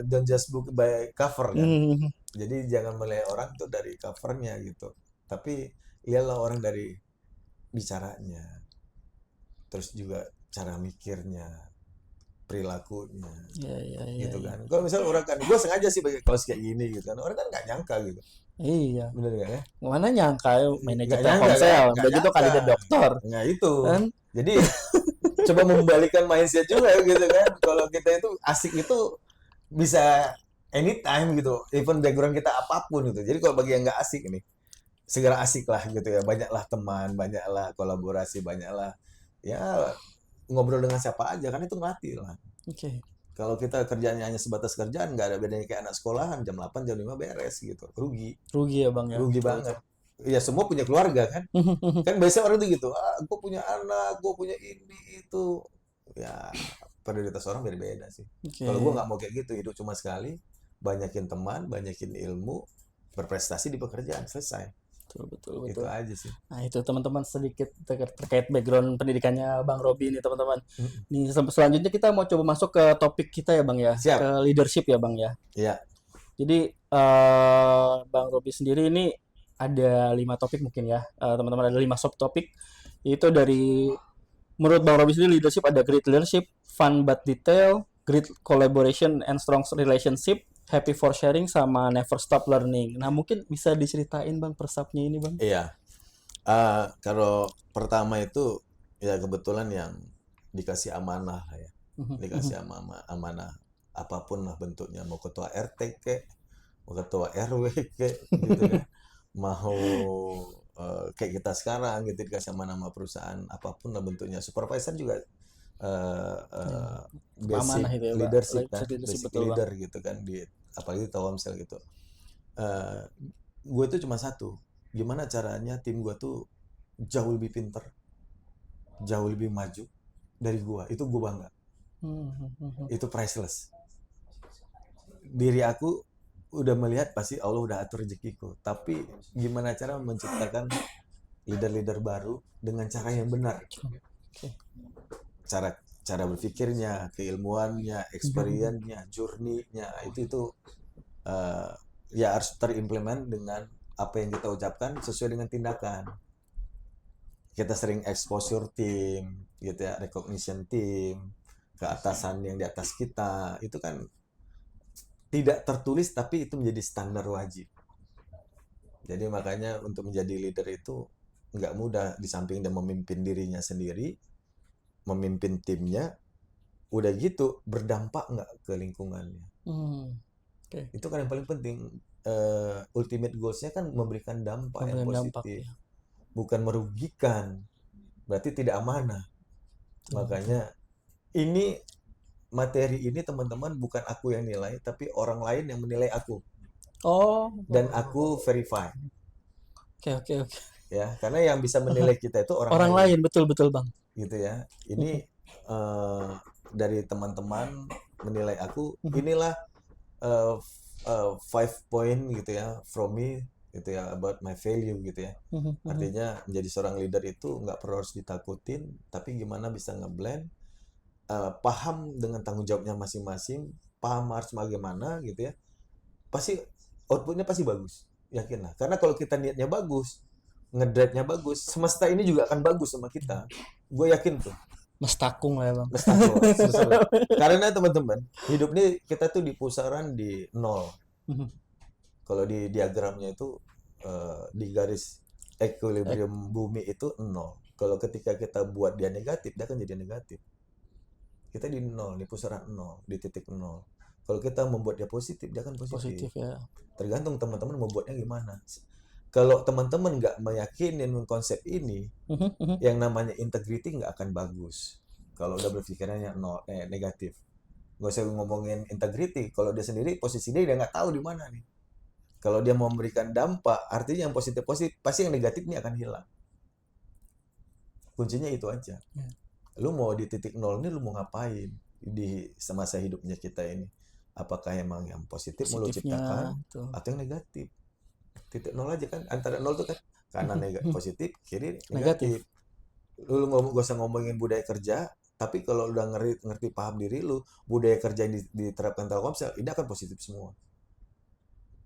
don't just book by cover kan. Hmm. Jadi jangan melihat orang tuh dari covernya gitu. Tapi lihatlah orang dari bicaranya, terus juga cara mikirnya, perilakunya, Iya, iya, iya, gitu iya. kan. Kalau misalnya orang kan, gue sengaja sih pakai kaos kayak gini gitu kan. Orang kan nggak nyangka gitu. Iya. Bener gak ya? Mana nyangka ya manajer Nggak nyangka kan? Telkomsel, Nggak udah gitu nyangka. kandidat dokter. Nah itu. Kan? Jadi coba membalikan mindset juga gitu kan. Kalau kita itu asik itu bisa anytime gitu. Even background kita apapun gitu. Jadi kalau bagi yang nggak asik nih, segera asik lah gitu ya. Banyaklah teman, banyaklah kolaborasi, banyaklah ya ngobrol dengan siapa aja kan itu ngelatih lah. Oke. Kalau kita kerjanya hanya sebatas kerjaan, nggak ada bedanya kayak anak sekolahan, jam 8, jam 5 beres gitu. Rugi. Rugi ya Bang ya. Rugi Betul, banget. Ya semua punya keluarga kan. Kan biasanya orang tuh gitu, gue punya anak, gue punya ini, itu. Ya, prioritas orang beda-beda sih. Oke. Kalau gue nggak mau kayak gitu, hidup cuma sekali. Banyakin teman, banyakin ilmu, berprestasi di pekerjaan, selesai. betul, betul, Itu betul. aja sih. Nah, itu teman-teman sedikit terkait background pendidikannya Bang Robi ini teman-teman. Mm. Nih selanjutnya kita mau coba masuk ke topik kita ya Bang ya, Siap. ke leadership ya Bang ya. Ya. Jadi Bang Robi sendiri ini ada 5 topik mungkin ya, teman-teman ada 5 subtopik. Itu dari menurut Bang Robi sendiri leadership ada great leadership, fun but detail, great collaboration and strong relationship, happy for sharing sama never stop learning. Nah mungkin bisa diceritain Bang per subnya ini Bang. Iya. Kalau pertama itu ya kebetulan yang dikasih amanah lah ya. Dikasih amanah apapun lah bentuknya, mau ketua RT kek, mau ketua RW kek gitu ya. Mau kayak kita sekarang gitu dikasih amanah sama perusahaan apapun lah bentuknya. Supervisor juga Amanah basic itu ya Pak. leadership kan, Leadership basic betul Bang. leader gitu kan di apalagi Telkomsel gitu. Gue tuh cuma satu, gimana caranya tim gue tuh jauh lebih pinter, jauh lebih maju dari gue. Itu gue bangga. Itu priceless. Diri aku udah melihat pasti Allah udah atur rezekiku. Tapi gimana cara menciptakan leader-leader baru dengan cara yang benar. Cara berpikirnya, keilmuannya, experience-nya, journey-nya itu ya harus terimplement dengan apa yang kita ucapkan sesuai dengan tindakan. Kita sering exposure team, gitu ya, recognition team, ke atasan yang di atas kita, itu kan tidak tertulis tapi itu menjadi standar wajib. Jadi makanya untuk menjadi leader itu nggak mudah, di samping dia memimpin dirinya sendiri, memimpin timnya, udah gitu berdampak nggak ke lingkungannya. Itu kan yang paling penting. Ultimate goals-nya kan memberikan dampak yang positif, bukan merugikan. Berarti tidak amanah. Makanya ini materi ini teman-teman bukan aku yang nilai, tapi orang lain yang menilai aku. Dan aku verify. Oke. Ya, karena yang bisa menilai kita itu Orang lain, betul Bang. Gitu ya. Ini dari teman-teman menilai aku, inilah 5 point gitu ya from me gitu ya, about my value gitu ya. Artinya menjadi seorang leader itu nggak perlu harus ditakutin, tapi gimana bisa ngeblend, paham dengan tanggung jawabnya masing-masing, paham harus bagaimana gitu ya, pasti outputnya pasti bagus, yakin lah. Karena kalau kita niatnya bagus, ngedrive-nya bagus, semesta ini juga akan bagus sama kita. Gue yakin tuh. Mestakung lah ya Bang. Mestakung. Karena teman-teman, hidup ini kita tuh di pusaran di 0. Kalau di diagramnya itu di garis equilibrium bumi itu 0. Kalau ketika kita buat dia negatif, dia akan jadi negatif. Kita di 0, di pusaran 0, di titik 0. Kalau kita membuat dia positif, dia akan positif. Ya. Tergantung teman-teman membuatnya gimana. Kalau teman-teman nggak meyakinin konsep ini, yang namanya integrity nggak akan bagus. Kalau udah berpikirannya negatif, nggak usah ngomongin integrity. Kalau dia sendiri posisinya dia nggak tahu di mana nih. Kalau dia mau memberikan dampak, artinya yang positif, pasti yang negatif ini akan hilang. Kuncinya itu aja. Lu mau di titik 0 ini lu mau ngapain di semasa hidupnya kita ini? Apakah emang yang positif mau lu ciptakan atau yang negatif? Titik 0 aja kan, antara 0 tuh kan kanan positif, kiri negatif. Lu gak usah ngomongin budaya kerja, tapi kalau udah ngerti paham diri lu, budaya kerja yang diterapkan Telkomsel, ini akan positif semua.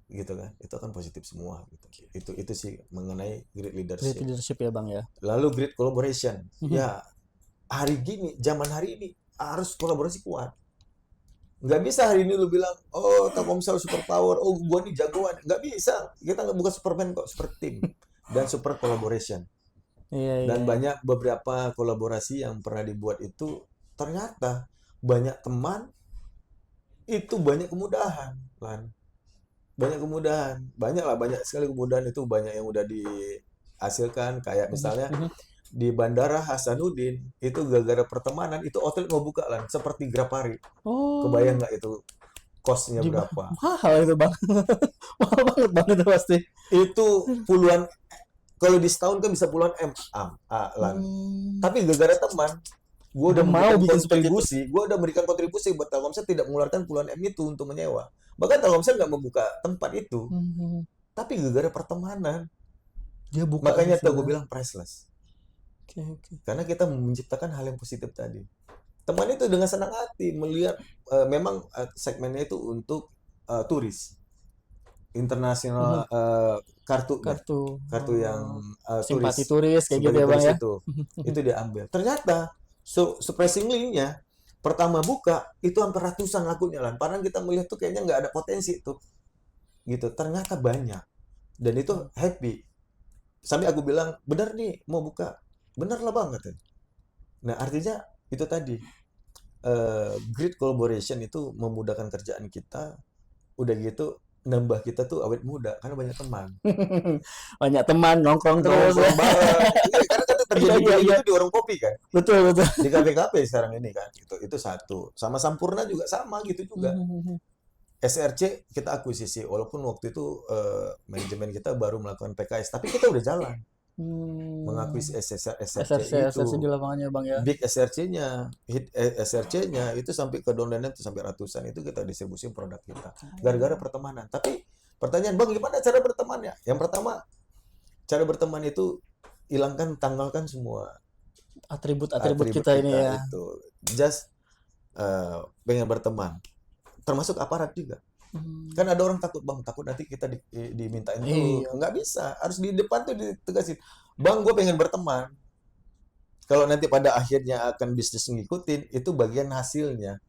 Gitu kan, itu akan positif semua gitu. Itu sih mengenai great leadership. Great leadership ya Bang ya. Lalu great collaboration. Ya, zaman hari ini harus kolaborasi kuat. Nggak bisa hari ini lu bilang, oh Telkomsel super power, oh gua nih jagoan. Nggak bisa. Kita nggak bukan Superman kok, super team dan super collaboration. Dan banyak beberapa kolaborasi yang pernah dibuat itu ternyata banyak teman itu banyak kemudahan, Lan. Banyak sekali kemudahan, itu banyak yang udah dihasilkan, kayak misalnya di Bandara Hasanuddin itu gara-gara pertemanan itu outlet mau buka Lan, seperti Grapari. Kebayang nggak itu costnya berapa? Mahal itu Bang. Mahal banget itu pasti. Itu puluhan, kalau di setahun kan bisa puluhan M Lan. Tapi gara-gara teman, gue udah memberikan kontribusi buat Telkomsel tidak mengeluarkan puluhan M itu untuk menyewa. Bahkan Telkomsel nggak membuka tempat itu. Tapi gara-gara pertemanan, Dia buka Makanya tuh sosial. gue bilang priceless. Oke. Karena kita menciptakan hal yang positif tadi. Teman itu dengan senang hati melihat memang segmennya itu untuk turis internasional, kartu Kartu kartu yang simpati turis turis kayak gitu sebagai ya Bang turis ya. itu diambil. Ternyata surprisingly-nya pertama buka itu hampir ratusan lakunya lah. Padahal kita melihat tuh kayaknya nggak ada potensi tuh gitu. Ternyata banyak dan itu happy. Sampai aku bilang benar nih mau buka, benar lah bang katanya. Nah artinya itu tadi great collaboration itu memudahkan kerjaan kita. Udah gitu nambah kita tuh awet muda karena banyak teman. Banyak teman nongkrong terus ya. Nongkrong bareng. Iya, karena kan Iya terjadi iya kayak iya. gitu di warung kopi kan. Betul betul. Di kafe-kafe sekarang ini kan. Itu satu. Sama Sampurna juga sama gitu juga. SRC kita akuisisi walaupun waktu itu manajemen kita baru melakukan PKS tapi kita udah jalan mengakuisisi SRC SRC itu. di lapangannya Bang ya. Big SRC-nya, hit SRC-nya itu sampai ke downline itu sampai ratusan itu kita distribusi produk kita. Gara-gara pertemanan. Tapi pertanyaan, Bang, gimana cara bertemannya? Yang pertama, cara berteman itu hilangkan, tanggalkan semua Atribut-atribut atribut kita ini kita ya. itu. Just pengen berteman. Termasuk aparat juga. Kan ada orang takut, Bang, takut nanti kita dimintain tuh. Iya. Nggak bisa. Harus di depan tuh ditegasin. Bang, gue pengen berteman. Kalau nanti pada akhirnya akan bisnis ngikutin, itu bagian hasilnya.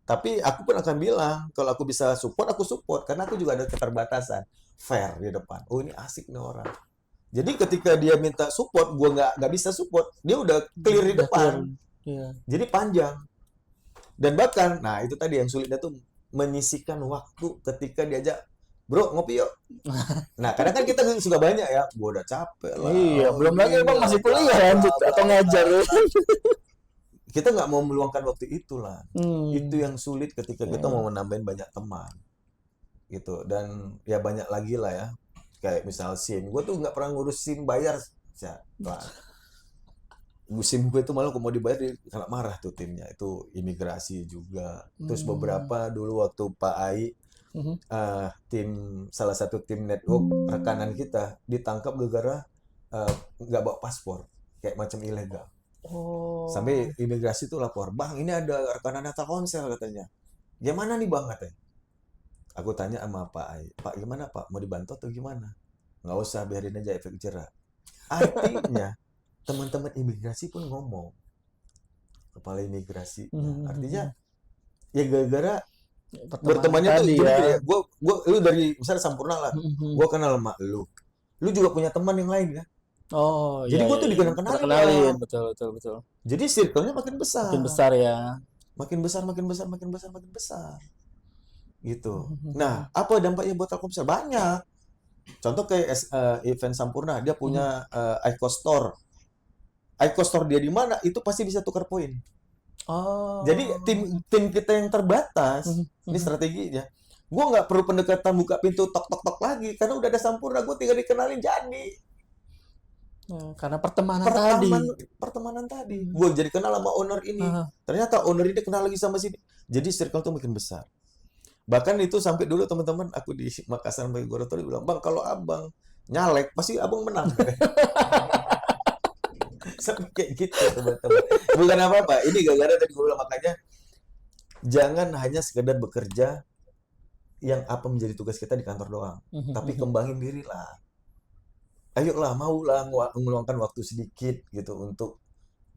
Tapi aku pun akan bilang, kalau aku bisa support, aku support. Karena aku juga ada keterbatasan. Fair di depan. Oh ini asik nih orang. Jadi ketika dia minta support, gue nggak bisa support. Dia udah clear di Udah clear. depan. Iya. Jadi panjang. Dan bahkan, nah itu tadi yang sulitnya tuh menyisihkan waktu ketika diajak, bro ngopi yuk. Nah kadang kan kita suka banyak ya, gue udah capek lah. Iya, Oh, belum lagi Bang gila, masih bla, kuliah bla, lanjut bla, atau bla, ngajar. bla. Kita nggak mau meluangkan waktu itu lah. Itu Hmm. yang sulit ketika kita mau menambahin banyak teman. Gitu. Dan ya banyak lagi lah ya. Kayak misal SIM. Gue tuh nggak pernah ngurus SIM bayar. Wah, SIM gue tuh malah kalau mau dibayar kena marah tuh timnya. Itu imigrasi juga. Terus beberapa dulu waktu Pak Ai Mhm. tim salah satu tim network rekanan kita ditangkap gara-gara nggak bawa paspor kayak macam ilegal. Oh. Sampai imigrasi tuh lapor, bang ini ada rekanan Telkomsel katanya. Gimana nih bang katanya. Aku tanya sama Pak Ai, Pak gimana Pak mau dibantu atau gimana? Nggak usah biarin aja efek jerah. Artinya teman-teman imigrasi pun ngomong, kepala imigrasi. Artinya ya gara-gara bertemannya tuh tadi jadi ya. gini ya, lu dari misalnya Sampurna lah, gue kenal sama lu juga punya teman yang lain kan, Oh, jadi iya, gue iya, tuh iya. dikenal-kenalin Terkenalin, lah, betul, betul, betul. jadi circle-nya makin Makin besar, besar ya. makin besar, makin besar, makin besar, makin besar, gitu. Nah, apa dampaknya buat Telkomsel? Banyak. Contoh kayak event Sampurna, dia punya Icon Store. Icon Store dia di mana? Itu pasti bisa tukar poin. Oh. Jadi tim kita yang terbatas, ini strateginya. Gue nggak perlu pendekatan buka pintu tok tok tok lagi karena udah ada Sampurna, gue tinggal dikenalin jadi. Karena pertemanan tadi. Gue jadi kenal sama owner ini. Ternyata owner ini kenal lagi sama sini. Jadi circle tuh makin besar. Bahkan itu sampai dulu teman-teman aku di Makassar bagi Gorontalo bilang, bang kalau abang nyalek pasti abang menang. Sampai kayak gitu teman-teman. Bukan apa-apa. Ini gara-gara tadi gue bilang makanya jangan hanya sekedar bekerja yang apa menjadi tugas kita di kantor doang, tapi kembangin diri lah. Ayolah, maulah meluangkan waktu sedikit gitu untuk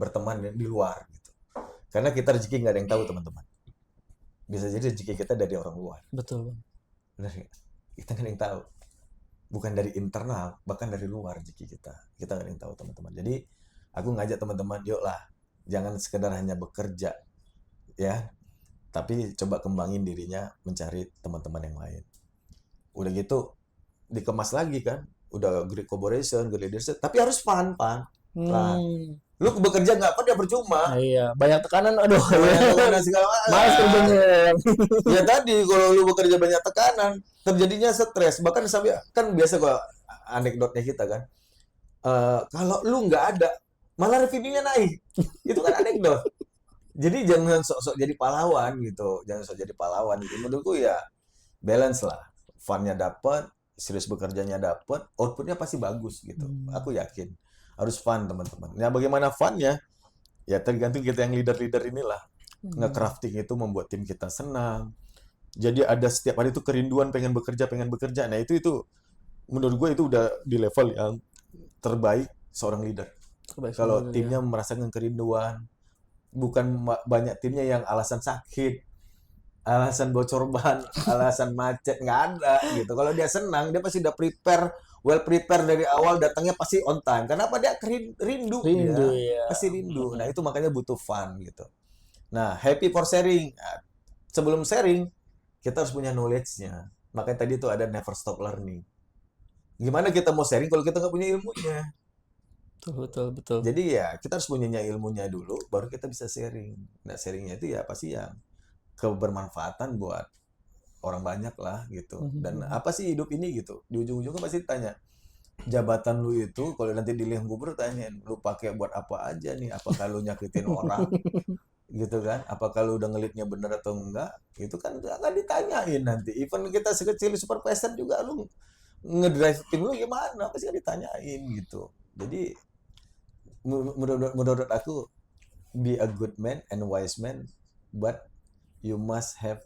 berteman di luar gitu. Karena kita rezeki nggak ada yang tahu teman-teman. Bisa jadi rezeki kita dari orang luar. Betul. Benar nggak? Kita nggak ada yang tahu. Bukan dari internal, bahkan dari luar rezeki kita. Kita nggak ada yang tahu teman-teman. Jadi aku ngajak teman-teman, yuk lah, jangan sekedar hanya bekerja, ya, tapi coba kembangin dirinya mencari teman-teman yang lain. Udah gitu dikemas lagi kan, udah great collaboration, great leadership, tapi harus fun. Lu bekerja nggak dia percuma. Iya, banyak tekanan, aduh. Banyak tekanan segala macam. Mas kerjanya. Ya tadi kalau lu bekerja banyak tekanan, terjadinya stres. Bahkan sampai kan biasa gua anekdotnya kita kan. Kalau lu nggak ada, malah revenue-nya naik. Itu kan anekdot. Jadi jangan sok-sok jadi pahlawan gitu. Jangan sok jadi pahlawan gitu. Menurutku ya balance lah. Fun-nya dapat, serius bekerjanya dapat, outputnya pasti bagus gitu. Hmm. Aku yakin. Harus fun teman-teman. Nah, bagaimana funnya? Ya tergantung kita yang leader-leader inilah. Nge-crafting itu membuat tim kita senang. Jadi ada setiap hari itu kerinduan pengen bekerja. Nah, itu menurut gue itu udah di level yang terbaik seorang leader. Terbaik Kalau sekali, timnya ya. merasakan kerinduan, bukan banyak timnya yang alasan sakit, alasan bocor ban, alasan macet, nggak ada gitu. Kalau dia senang, dia pasti udah well prepare dari awal, datangnya pasti on time. Kenapa? Dia rindu Rindu, dia, ya. pasti rindu. Nah, itu makanya butuh fun gitu. Nah, happy for sharing. Nah, sebelum sharing, kita harus punya knowledge-nya. Makanya tadi itu ada never stop learning. Gimana kita mau sharing kalau kita nggak punya ilmunya? Betul. Jadi ya kita harus punya ilmunya dulu, baru kita bisa sharing. Nah, sharingnya itu ya pasti yang kebermanfaatan buat orang banyak lah gitu. Dan apa sih hidup ini gitu? Di ujung-ujungnya pasti tanya, jabatan lu itu kalau nanti dilihat gubernur tanyain, lu pakai buat apa aja nih? Apakah lu nyakitin orang? Gitu kan? Apakah lu udah ngelitnya bener atau enggak? Itu kan akan ditanyain nanti. Even kita sekecil supervisor juga lu ngedrive tim lu gimana? Pasti akan ditanyain gitu. Jadi menurut aku, be a good man and wise man, but you must have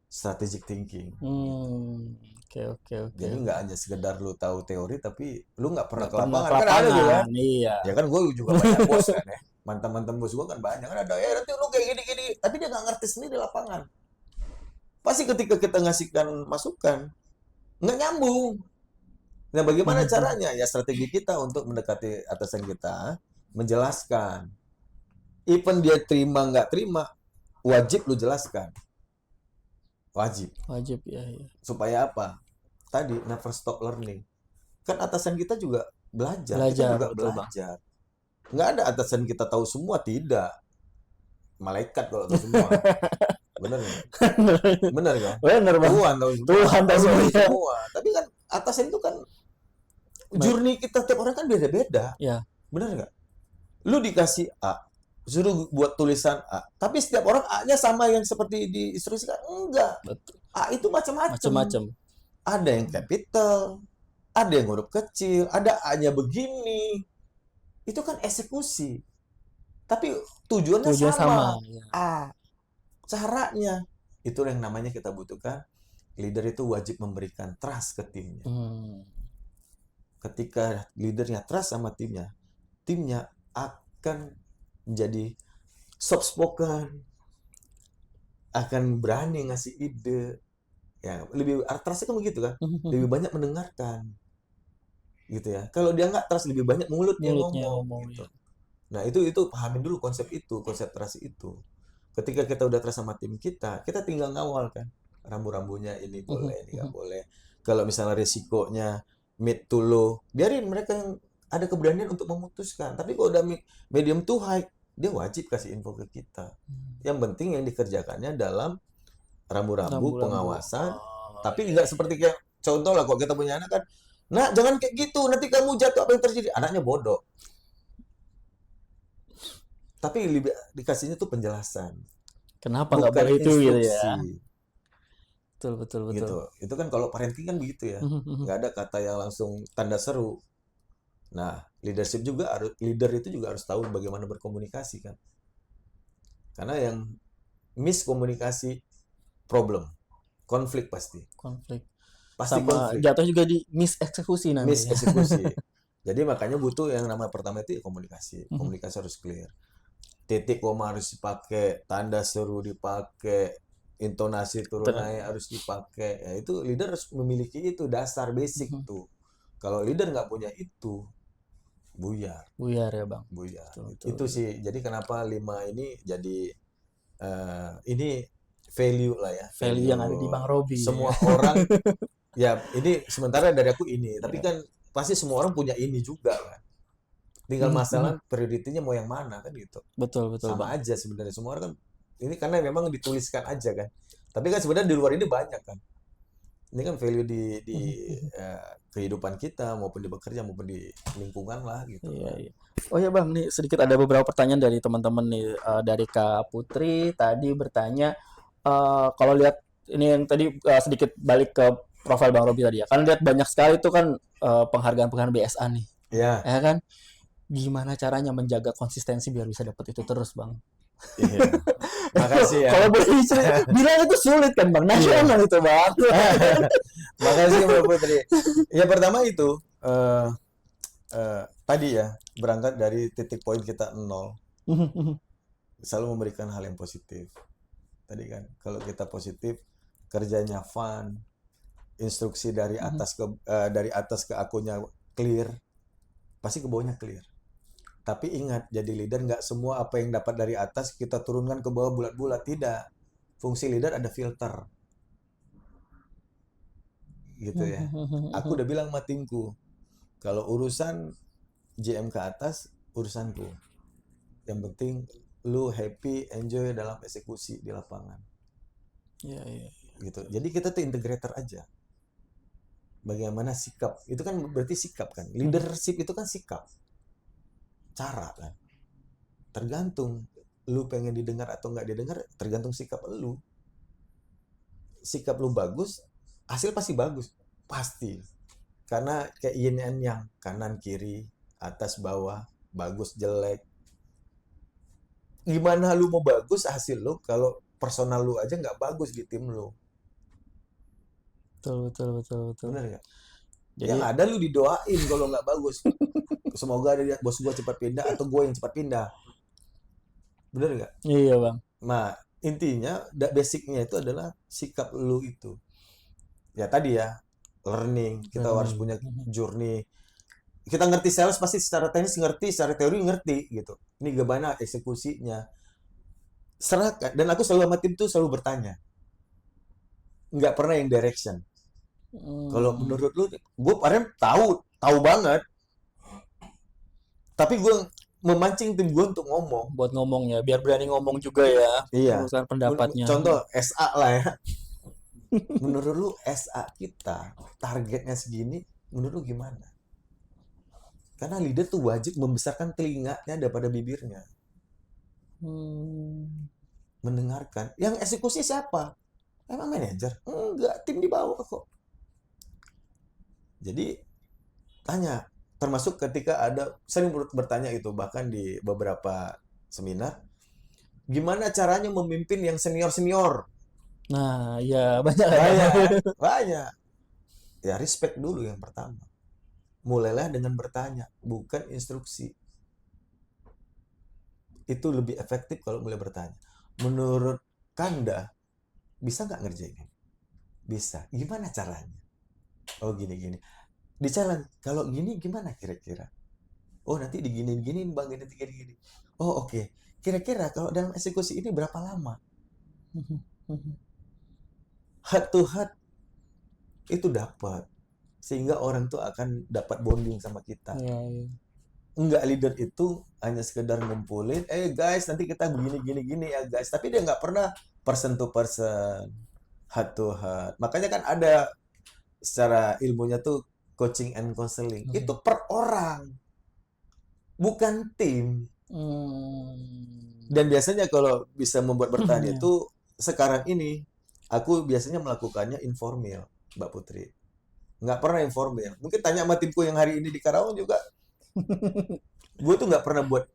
strategic thinking. Oke. Jadi nggak hanya sekedar lu tahu teori tapi lu nggak pernah Nggak ke pernah lapangan. ke Kan ada juga kan? Iya. Ya kan gue juga banyak bos kan ya. Mantan-mantan bos gue kan banyak kan ada. Ya nanti lu kayak gini-gini. Tapi dia nggak ngerti sendiri di lapangan. Pasti ketika kita ngasihkan masukan, nggak nyambung. Nah bagaimana caranya? Ya strategi kita untuk mendekati atasan kita, menjelaskan. Even dia terima nggak terima, wajib lu jelaskan. Wajib ya. Supaya apa? Tadi never stop learning. Kan atasan kita juga belajar. Kita juga betul, belajar. Nggak ada atasan kita tahu semua, tidak. Malaikat kalau tahu semua. Bener nggak? Bener kan? Bener, Bang. Tuhan tahu semua. Tapi kan atasan itu kan journey kita tiap orang kan beda-beda. Ya. Bener nggak? Lu dikasih A, suruh buat tulisan A, tapi setiap orang A-nya sama yang seperti diinstruksikan. Enggak. Betul. A itu macam-macam. Macam-macam. Ada yang capital, ada yang huruf kecil, ada A-nya begini. Itu kan eksekusi. Tapi tujuannya sama. Ya. A. Caranya. Itulah yang namanya kita butuhkan. Leader itu wajib memberikan trust ke timnya. Ketika leadernya trust sama timnya akan menjadi soft spoken, akan berani ngasih ide. Ya, lebih trustnya kan begitu kan? Lebih banyak mendengarkan. Gitu ya. Kalau dia nggak trust, lebih banyak mulutnya ngomong gitu. Ya. Nah, itu pahamin dulu konsep trust itu. Ketika kita udah trust sama tim kita tinggal ngawal kan. Rambu-rambunya ini boleh, ini nggak boleh. Kalau misalnya risikonya mid to low, biarin mereka yang ada keberanian untuk memutuskan. Tapi kalau udah medium to high, dia wajib kasih info ke kita. Yang penting yang dikerjakannya dalam rambu-rambu pengawasan. Tapi nggak seperti kayak contoh lah, kalau kita punya anak kan, nah jangan kayak gitu, nanti kamu jatuh, apa yang terjadi? Anaknya bodoh. Tapi dikasihnya tuh penjelasan. Kenapa nggak boleh itu gitu ya? Betul. Gitu. Itu kan kalau parenting kan begitu ya. Nggak ada kata yang langsung tanda seru. Nah, leader itu juga harus tahu bagaimana berkomunikasi kan. Karena yang miskomunikasi problem, konflik pasti. Pasti sama konflik. Jatuh juga di miseksekusi nanti. Miseksekusi. Jadi makanya butuh yang namanya pertama itu komunikasi. Komunikasi harus clear. Titik koma harus dipakai, tanda seru dipakai, intonasi turun naik harus dipakai. Ya, itu leader harus memiliki itu dasar basic tuh. Kalau leader nggak punya itu, buyar ya Bang. Buyar. Betul. Itu sih. Jadi kenapa 5 ini jadi ini value lah ya. Value yang ada di Bang Robi. Semua orang ya ini sementara dari aku ini, tapi kan pasti semua orang punya ini juga kan. Tinggal masalah prioritinya mau yang mana kan gitu. Betul sama Bang. Aja sebenarnya semua orang kan ini karena memang dituliskan aja kan. Tapi kan sebenarnya di luar ini banyak kan. Ini kan value di kehidupan kita maupun di bekerja maupun di lingkungan lah gitu. Iya. Oh ya Bang, nih sedikit ada beberapa pertanyaan dari teman-teman nih. Dari Kak Putri tadi bertanya kalau lihat ini yang tadi sedikit balik ke profil Bang Robi tadi ya. Kan lihat banyak sekali tuh kan penghargaan-penghargaan BSA nih. Ya, Ya kan? Gimana caranya menjaga konsistensi biar bisa dapat itu terus, Bang? iya. Makasih ya. Kalau boleh bilang itu sulit kan, Bang. Nasional itu, Bang. Makasih Mbak Putri. Ya pertama itu tadi ya berangkat dari titik poin kita nol, selalu memberikan hal yang positif. Tadi kan kalau kita positif, kerjanya fun, instruksi dari atas ke akunnya clear, pasti ke bawahnya clear. Tapi ingat, jadi leader nggak semua apa yang dapat dari atas kita turunkan ke bawah bulat-bulat, tidak. Fungsi leader ada filter, gitu ya. Aku udah bilang sama timku, kalau urusan GM ke atas, urusanku. Yang penting lu happy, enjoy dalam eksekusi di lapangan. Iya, iya. Gitu. Jadi kita tuh integrator aja. Bagaimana sikap? Itu kan berarti sikap kan. Leadership itu kan sikap. Cara kan. Tergantung lu pengen didengar atau nggak didengar, tergantung sikap lu. Sikap lu bagus, hasil pasti bagus. Pasti. Karena kayak yin and yang, kanan kiri, atas bawah, bagus jelek. Gimana lu mau bagus hasil lu kalau personal lu aja nggak bagus di tim lu? Betul. Bener nggak? Jadi Yang ada lu didoain kalau nggak bagus. Semoga ada bos gua cepat pindah atau gua yang cepat pindah. Bener nggak? iya, Bang. Nah, intinya basicnya itu adalah sikap lu itu. Ya tadi ya, learning. Kita harus punya journey. Kita ngerti sales pasti secara teknis ngerti, secara teori ngerti gitu. Ini gimana eksekusinya. Serahkan. Dan aku selalu sama tim tuh selalu bertanya. Nggak pernah yang direction. Kalau menurut lu, gue padahal tahu banget. Tapi gue memancing tim gue untuk ngomong. Buat ngomongnya, biar berani ngomong juga ya. Iya. Meneruskan pendapatnya. Contoh SA lah ya. Menurut lu SA kita targetnya segini, menurut lu gimana? Karena leader tuh wajib membesarkan telinganya daripada bibirnya. Mendengarkan. Yang eksekusi siapa? Emang manajer? Enggak, tim di bawah kok. Jadi tanya, termasuk ketika ada sering bertanya itu bahkan di beberapa seminar, gimana caranya memimpin yang senior-senior? Nah, ya banyak. Banyak. Ya respect dulu yang pertama. Mulailah dengan bertanya, bukan instruksi. Itu lebih efektif kalau mulai bertanya. Menurut Kanda, bisa nggak ngerjain ini? Bisa. Gimana caranya? Oh gini. Di challenge, kalau gini gimana kira-kira? Oh nanti digini-giniin bang, gini. Oh oke. Kira-kira kalau dalam eksekusi ini berapa lama? Heart to heart itu dapat. Sehingga orang tuh akan dapat bonding sama kita. Iya. Enggak, leader itu hanya sekedar ngumpulin, guys nanti kita begini ya guys. Tapi dia nggak pernah person to person, heart to heart. Makanya kan ada secara ilmunya tuh coaching and counseling. Itu per orang, bukan tim. Dan biasanya kalau bisa membuat bertahan itu sekarang ini, aku biasanya melakukannya informal, Mbak Putri. Nggak pernah informal. Mungkin tanya sama timku yang hari ini di Karawang juga. Gue tuh nggak pernah buat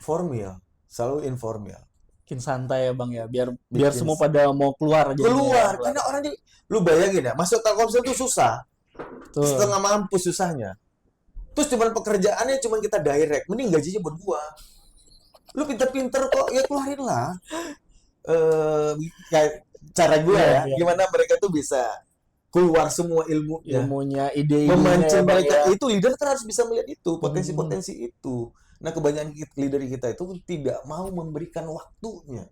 formal, selalu informal. Bikin santai ya, Bang ya, biar semua pada mau keluar aja. Keluar, karena orang lu bayangin ya, masuk Telkomsel tuh susah. Tuh. Setengah mampus susahnya. Terus cuman pekerjaannya cuman kita direct, mending gajinya buat gua. Lu pinter-pinter kok, ya keluarin lah. Kayak cara gue ya, gimana mereka tuh bisa keluar semua ilmunya, ide-idenya, memancing mereka. Itu leader kan harus bisa melihat itu, potensi-potensi itu. Nah, kebanyakan leader kita itu tidak mau memberikan waktunya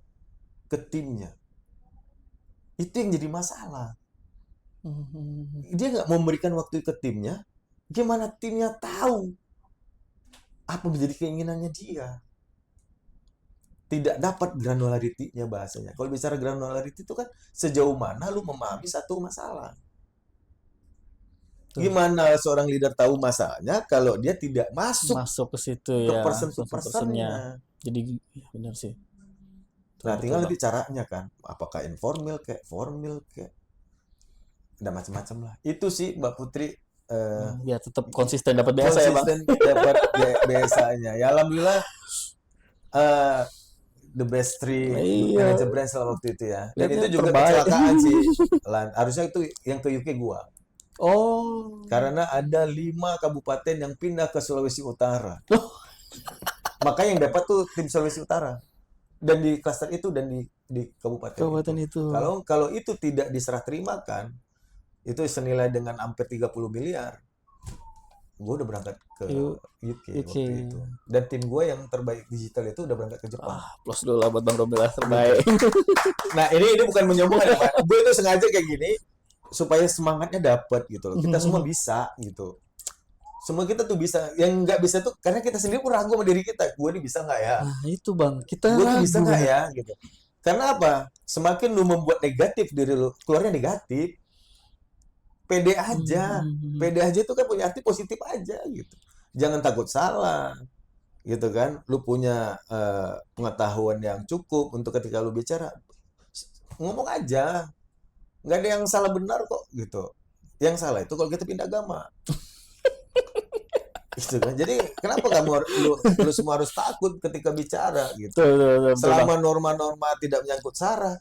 ke timnya. Itu yang jadi masalah. Dia nggak memberikan waktu ke timnya, gimana timnya tahu apa menjadi keinginannya dia? Tidak dapat granularity-nya bahasanya. Kalau bicara granularity itu kan sejauh mana lu memahami satu masalah. Gimana seorang leader tahu masalahnya kalau dia tidak masuk ke situ ke ya, person to personnya. Jadi ya benar sih. Nah, tinggal nanti caranya kan, apakah informal kayak formal kayak. udah macam-macam lah. Itu sih Mbak Putri, Ya tetap konsisten dapat biasa ya bang. konsisten dapat BSA-nya. Ya alhamdulillah, eh, the best three Iya, manager branch lah waktu itu ya. Dan lihatnya itu juga terbaik. kecelakaan sih. Harusnya itu yang ke UK gua. Oh, Karena ada 5 kabupaten yang pindah ke Sulawesi Utara. loh, Maka yang dapat tuh tim Sulawesi Utara. Dan di klaster itu dan di kabupaten kabupaten itu. itu. Kalau itu tidak diserah terimakan, itu senilai dengan hampir 30 miliar. Gue udah berangkat ke Yuk, UK UK. waktu itu. Dan tim gue yang terbaik digital itu udah berangkat ke Jepang. Plus dulu lah buat Bang Robi lah terbaik. Nah, ini bukan menyombongkan ya, Pak. Gue itu sengaja kayak gini supaya semangatnya dapat gitu loh. Kita semua bisa gitu. Semua kita tuh bisa. Yang nggak bisa tuh karena kita sendiri pun ragu sama diri kita. Gue ini bisa nggak ya? Nah, itu Bang, kita Gue tuh bisa ragu. nggak ya? Gitu. Karena apa? Semakin lu membuat negatif diri lu, keluarnya negatif. Pede aja. Pede aja itu kan punya arti positif aja gitu. Jangan takut salah. Gitu kan. Lu punya pengetahuan yang cukup untuk ketika lu bicara. Ngomong aja. Nggak ada yang salah benar kok gitu. Yang salah itu kalau kita pindah agama. Gitu kan. Jadi kenapa lu semua harus takut ketika bicara gitu. Betul, betul, betul, Bang. Selama norma-norma tidak menyangkut sara,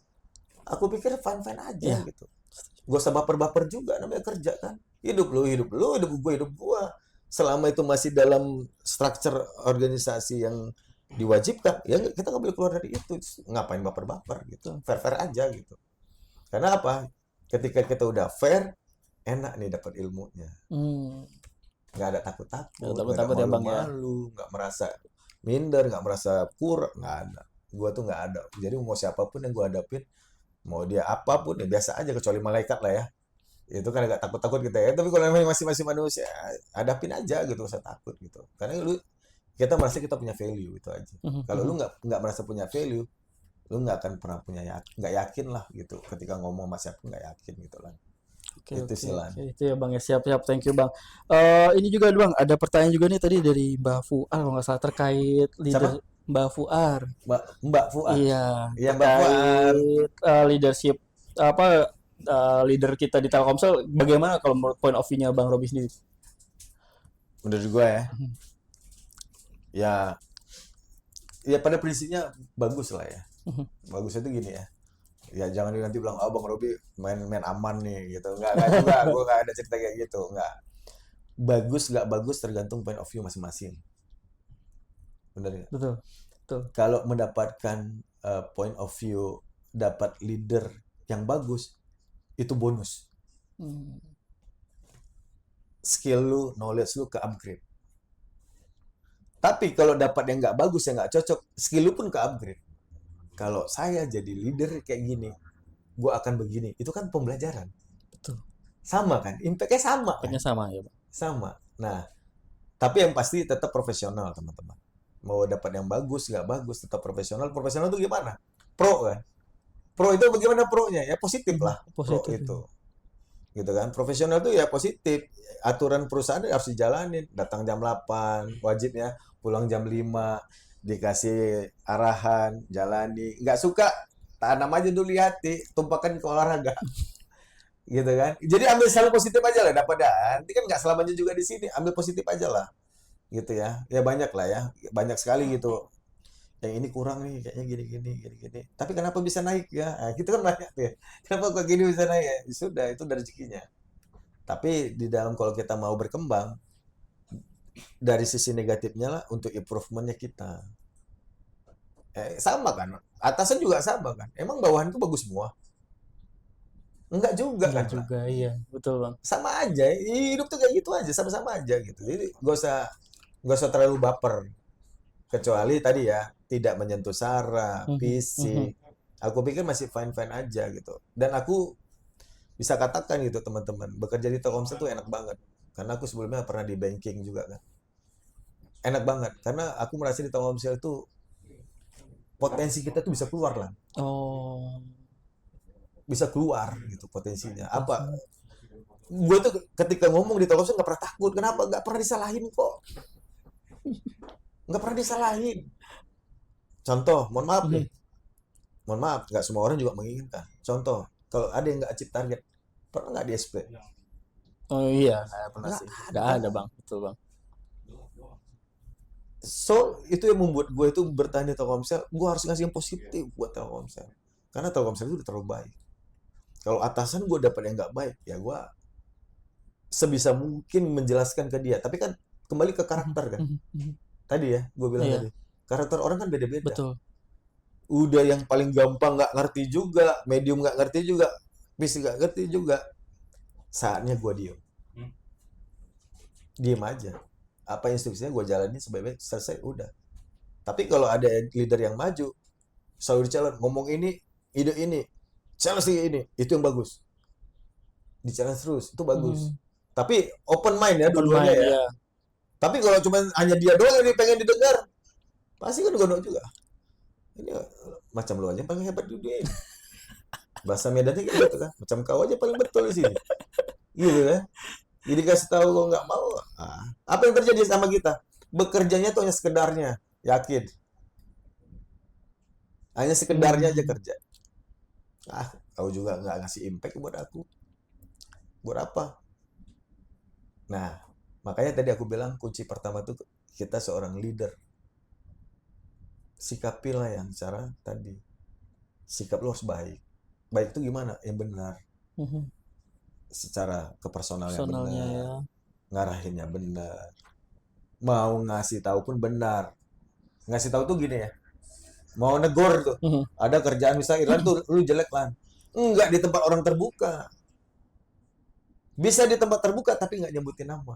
aku pikir fine-fine aja Iya. gitu. Gak usah baper-baper juga, namanya kerja kan. Hidup lu, hidup gue, hidup gua. Selama itu masih dalam structure organisasi yang diwajibkan, ya kita nggak boleh keluar dari itu. Ngapain baper-baper gitu. Fair-fair aja gitu. Karena apa? Ketika kita udah fair, enak nih dapat ilmunya. Hmm. Nggak ada takut-takut, Nggak nggak takut-takut ada ya, Bang, ya. malu-malu, nggak merasa minder, nggak merasa kurang, nggak ada. Gua tuh nggak ada. Jadi mau siapapun yang gua hadapin, mau dia apapun ya biasa aja kecuali malaikat lah ya. Itu kan agak takut-takut kita ya. Tapi kalau namanya masih manusia, hadapin aja gitu, gak usah takut gitu. Karena kita merasa kita punya value itu aja. Kalau lu nggak merasa punya value, lu nggak akan pernah nggak yakin lah gitu. Ketika ngomong sama siapa nggak yakin gitu lah. Oke, Itu sih Lan. oke. Itu ya Bang ya, siap-siap, thank you Bang. Ini juga Bang, ada pertanyaan juga nih tadi dari Mbak Fuar kalau nggak salah terkait leader. Siapa? Mbak Fuar. Mbak Fuad. Iya, Iya Mbak Fuad. terkait leadership apa leader kita di Telkomsel, bagaimana kalau menurut point of view-nya Bang Robi sendiri? Menurut gua ya pada prinsipnya bagus lah ya. Bagusnya itu gini ya. Ya jangan nanti bilang, oh Bang Robi main aman nih gitu. Enggak juga. Gue nggak ada cerita kayak gitu. Enggak. Bagus nggak bagus tergantung point of view masing-masing. Bener nggak? Betul, betul. Kalau mendapatkan point of view dapat leader yang bagus, itu bonus. Skill lu, knowledge lu ke-upgrade. Tapi kalau dapat yang nggak bagus, yang nggak cocok, skill lu pun ke-upgrade. Kalau saya jadi leader kayak gini, gue akan begini. Itu kan pembelajaran. Betul. Sama kan? Impact-nya sama kan? Impact-nya sama ya, Bang. Sama. Nah, tapi yang pasti tetap profesional, teman-teman. Mau dapat yang bagus, nggak bagus, tetap profesional. Profesional itu gimana? Pro kan? Pro itu bagaimana pro-nya? Ya positif lah. Pro Positif. itu. Gitu kan? Profesional itu ya positif. Aturan perusahaan harus dijalanin. Datang jam 8, wajibnya. Pulang jam 5. Dikasih arahan, jalani. Nggak suka, tanam aja dulu di hati, tumpahkan ke olahraga. Gitu kan? Jadi ambil selalu positif aja lah, dapat nanti kan nggak selamanya juga di sini, ambil positif aja lah. Gitu ya. Ya banyak lah ya, banyak sekali gitu. Yang ini kurang nih, kayaknya gini. Tapi kenapa bisa naik ya? Nah, kita kan banyak ya. Kenapa kok gini bisa naik ya? Sudah, itu dari rezekinya. Tapi di dalam kalau kita mau berkembang, dari sisi negatifnya lah untuk improvementnya kita. Sama kan? Atasan juga sama kan? Emang bawahan itu bagus semua? Enggak juga Enggak kan? juga, iya. Betul, Bang. Sama aja. Hidup tuh kayak gitu aja, sama-sama aja gitu. Jadi gak usah terlalu baper. Kecuali tadi ya, tidak menyentuh sara, fisik. Aku pikir masih fine-fine aja gitu. Dan aku bisa katakan gitu teman-teman, bekerja di Telkomsel tuh enak banget. Karena aku sebelumnya pernah di banking juga kan. Enak banget. Karena aku merasa di Telkomsel itu potensi kita tuh bisa keluar lah. Oh. Bisa keluar gitu potensinya. Apa? Gue tuh ketika ngomong di Telkomsel nggak pernah takut. Kenapa? Nggak pernah disalahin kok. Nggak pernah disalahin. Contoh, mohon maaf, nggak semua orang juga menginginkan. Contoh, kalau ada yang nggak achieve target, Pernah nggak di SP? Oh iya, nggak pernah Nggak sih. ada Nggak kan? ada bang, betul bang. So itu yang membuat gue itu bertahan di Telkomsel. Gue harus ngasih yang positif buat Telkomsel, karena Telkomsel itu udah terlalu baik. Kalau atasan gue dapat yang nggak baik, ya gue sebisa mungkin menjelaskan ke dia. Tapi kan kembali ke Mhm, karakter kan. mhm, mhm. Tadi ya, gue bilang Iya, tadi. Karakter orang kan beda-beda. betul. Udah yang paling gampang nggak ngerti juga, medium nggak ngerti juga, fisik nggak ngerti juga. Saatnya gue diem. Diem aja. Apa instruksinya gue jalani sebaik-baik, selesai, udah. Tapi kalau ada leader yang maju, selalu di-challenge, ngomong ini, ide ini, challenge ini, itu yang bagus. Di-challenge terus, itu bagus. Mhm. Tapi open mind ya Open dua-duanya mind ya. ya. Tapi kalau cuma hanya dia doang yang pengen didengar, pasti kan gondok juga. Ini macam lu aja yang paling hebat di dunia ini. Bahasa Medannya kayak gitu kan. Macam kau aja paling betul di sini. Gitu kan. Jadi kasih tahu kok nggak mau. Apa yang terjadi sama kita? Bekerjanya tuh hanya sekedarnya. Yakin. Hanya sekedarnya aja Mhm. kerja. Kau juga nggak ngasih impact buat aku. Buat apa? Nah, makanya tadi aku bilang kunci pertama tuh kita seorang leader. Sikapilah yang cara tadi. Sikap lo harus baik. Baik itu gimana? Yang benar. Mhm. Secara kepersonal yang Personalnya benar. ya. Ngarahinnya benar. Mau ngasih tahu pun benar. Ngasih tahu tuh gini ya. Mau negor tuh. Mhm. Ada kerjaan misalnya Irlan tuh lu jelek lan. Enggak di tempat orang terbuka. Bisa di tempat terbuka tapi nggak nyebutin nama.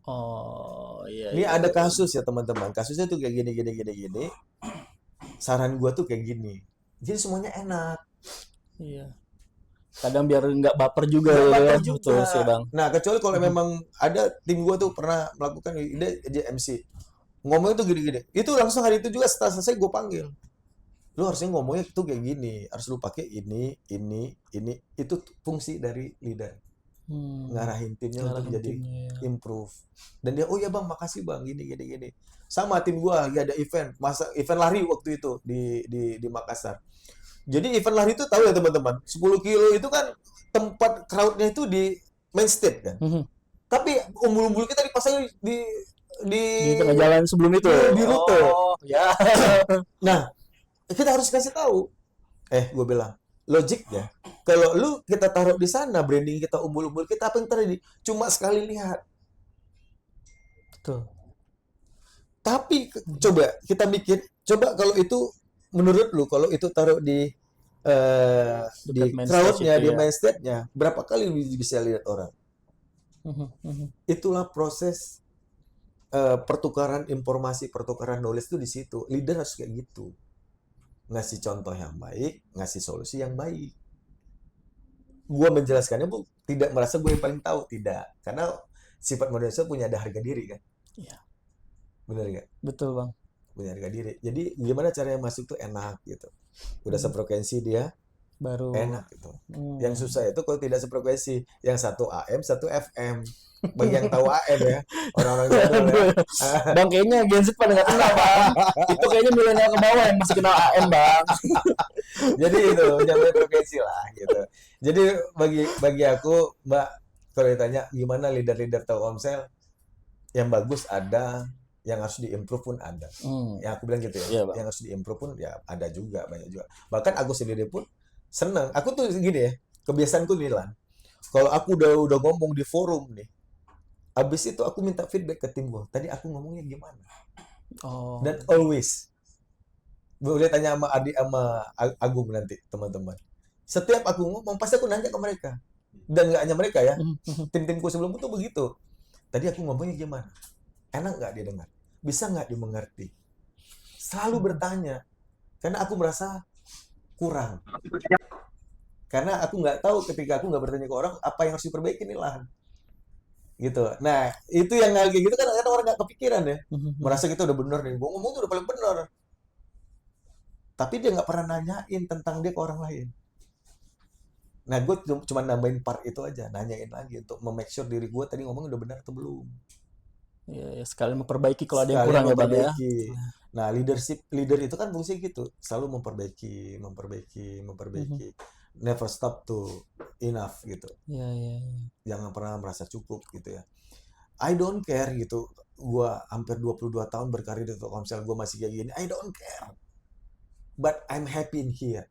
Oh iya Ini iya ada iya. kasus ya teman-teman. Kasusnya tuh kayak gini gini gini gini. Saran gua tuh kayak gini. Jadi semuanya enak. Iya. Kadang biar nggak baper juga Nggak gitu ya. baper Betul juga. sih bang. Nah, kecuali kalau Mhm. memang ada tim gua tuh pernah melakukan dia MC. Ngomongnya tuh gini-gini. Itu langsung hari itu juga setelah selesai gue panggil. Lu harusnya ngomongnya tuh kayak gini. Harus lu pakai ini. Itu fungsi dari leader. Hmm. Ngarahin timnya untuk Ngarahin jadi timnya ya. improve. Dan dia, oh ya bang, makasih bang, gini. Sama tim gua lagi ada event, event lari waktu itu di Makassar. Jadi event lari itu tahu ya teman-teman, 10 kilo itu kan tempat crowdnya itu di main stage kan. Mhm. Tapi umbul-umbul kita dipasang di Di tengah jalan sebelum itu. di rute. Oh ya. Nah, kita harus kasih tahu. Gue bilang, logiknya, kalau lu kita taruh di sana, branding kita umbul-umbul kita apa yang terjadi? Cuma sekali lihat. Betul. Tapi Mhm. coba kita mikir, coba kalau itu menurut lu, kalau itu taruh di Dekat main stage crowd-nya, itu di ya. main stage-nya, berapa kali lu bisa lihat orang? Mhm, mhm. Itulah proses pertukaran informasi, pertukaran knowledge itu di situ. Leader harus kayak gitu. Ngasih contoh yang baik, ngasih solusi yang baik. Gua menjelaskannya bu, tidak merasa gue yang paling tahu, tidak. Karena sifat manusia punya ada harga diri kan, Iya, bener nggak? betul bang. Punya harga diri. Jadi gimana caranya masuk tuh enak gitu. Udah Mhm. sefrekuensi dia, Baru. enak gitu. Yang Hmm. susah itu kalau tidak sefrekuensi. Yang satu AM, satu FM. Bagi yang tahu AM ya, orang-orang jadul ya. Aduh. Bang kayaknya Gen Z pada nggak kenal bang. Itu kayaknya milenial ke bawah yang masih kenal AM bang. Jadi itu mencapai frekuensi lah gitu. Jadi bagi bagi aku Mbak, kalau ditanya gimana leader-leader Telkomsel, yang bagus ada, yang harus diimprove pun ada. Hmm. Yang aku bilang gitu ya, Iya bang. yang harus diimprove pun ya ada juga, banyak juga. Bahkan aku sendiri pun senang. Aku tuh gini ya, kebiasaanku nih Lan. Kalau aku udah ngomong di forum nih, habis itu aku minta feedback ke tim gue. Tadi aku ngomongnya gimana? Oh. Dan always boleh tanya sama Adi sama Agung nanti teman-teman. Setiap aku ngomong pasti aku nanya ke mereka. Dan nggak hanya mereka ya, Mhm, mhm. tim-timku sebelum itu begitu. Tadi aku ngomongnya gimana? Enak nggak dia dengar? Bisa nggak dimengerti? Selalu bertanya. Karena aku merasa kurang. Karena aku nggak tahu ketika aku nggak bertanya ke orang apa yang harus diperbaiki nih lahan. Gitu. Nah, itu yang kayak gitu kan kadang orang nggak kepikiran ya. Mhm, mhm. Merasa kita udah bener nih. Gua ngomong tuh udah paling bener. Tapi dia nggak pernah nanyain tentang dia ke orang lain. Nah, gue cuma nambahin part itu aja, nanyain lagi untuk make sure diri gue tadi ngomong udah benar atau belum. Iya, ya, sekali memperbaiki kalau ada yang Sekalian kurang ya bang ya. memperbaiki. Nah, leader itu kan fungsi gitu, selalu memperbaiki, memperbaiki, Mhm. memperbaiki. never stop to enough gitu. Iya, iya, iya. Jangan pernah merasa cukup gitu ya. I don't care gitu. Gua hampir 22 tahun berkarir di Telkomsel, gua masih kayak gini. I don't care. But I'm happy in here.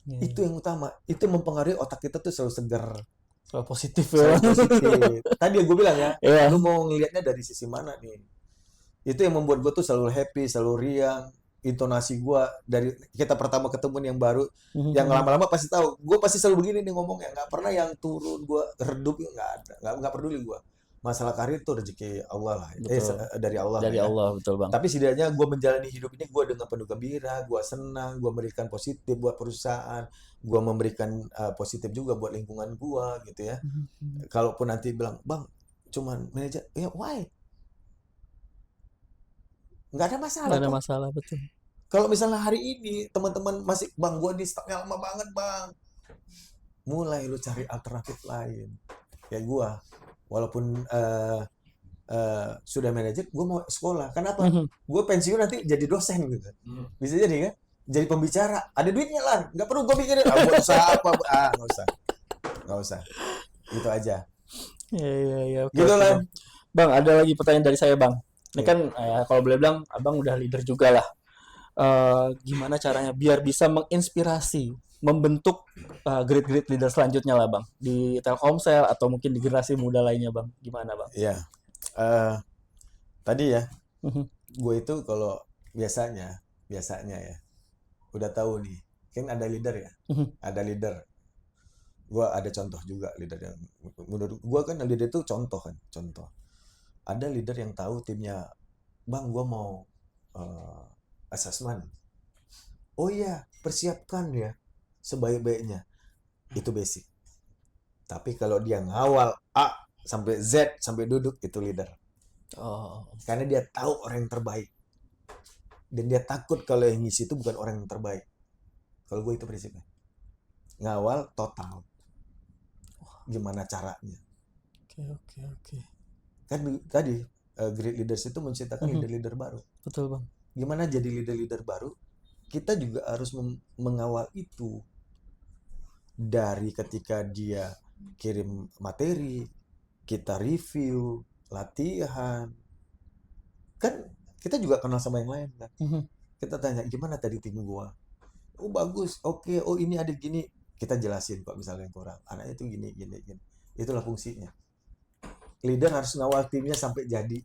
Iya, Itu yang utama. Itu yang mempengaruhi otak kita tuh selalu segar, selalu positif ya. selalu positif. Tadi yang gue bilang ya, Iya. lu mau ngelihatnya dari sisi mana nih? Itu yang membuat gue tuh selalu happy, selalu riang. Intonasi gue dari kita pertama ketemu yang baru, yang lama-lama pasti tahu. Gue pasti selalu begini nih ngomongnya, nggak pernah yang turun gue redup, nggak ada, nggak peduli gue. Masalah karir tuh rezeki Allah lah, Betul. dari Allah Dari lah ya. Allah, betul Bang. Tapi setidaknya gue menjalani hidup ini gue dengan penuh gembira, gue senang, gue memberikan positif buat perusahaan, gue memberikan positif juga buat lingkungan gue gitu ya. Kalaupun nanti bilang, bang, cuman manajer, ya why? Nggak ada masalah Nggak ada kok. masalah, betul. Kalau misalnya hari ini teman-teman masih, bang, gue di stoknya lama banget bang, mulai lu cari alternatif lain. Kayak gue, walaupun sudah manajer, gue mau sekolah. Kenapa? Gue pensiun nanti jadi dosen gitu. Bisa jadi kan? Jadi pembicara. Ada duitnya lah. Nggak perlu gue pikirin. Ah, buat usaha apa? Ah, nggak usah. Nggak usah. Gitu aja. Iya, iya, iya. Oke, Gitu oke, lah. Bang. Bang, ada lagi pertanyaan dari saya, Bang. Ini Iya. kan kalau boleh bilang, Abang udah leader juga lah. Gimana caranya biar bisa menginspirasi, membentuk great leader selanjutnya lah, Bang. Di Telkomsel atau mungkin di generasi muda lainnya, Bang. Gimana, Bang? Iya. Tadi ya, Mhm, gue itu kalau biasanya ya, udah tahu nih, kan ada leader ya, mhm. ada leader. Gue ada contoh juga leader yang menurut gue kan leader itu contoh kan, contoh. Ada leader yang tahu timnya, bang, gue mau assessment. Oh iya, persiapkan ya sebaik-baiknya. Itu basic. Tapi kalau dia ngawal A sampai Z sampai duduk, itu leader. Oh, Karena dia tahu orang yang terbaik. Dan dia takut kalau yang ngisi itu bukan orang yang terbaik. Kalau gue itu prinsipnya. Ngawal total. Gimana caranya? oke, oke, oke. Kan tadi great leaders itu menciptakan leader-leader baru. Betul, Bang. Gimana jadi leader-leader baru? Kita juga harus mengawal itu. Dari ketika dia kirim materi, kita review, latihan. Kan kita juga kenal sama yang lain kan. Kita tanya, gimana tadi tim gua? Oh bagus, oke, oh ini ada gini. Kita jelasin kok misalnya yang kurang. Anaknya itu gini. Itulah fungsinya. Leader harus ngawal timnya sampai jadi.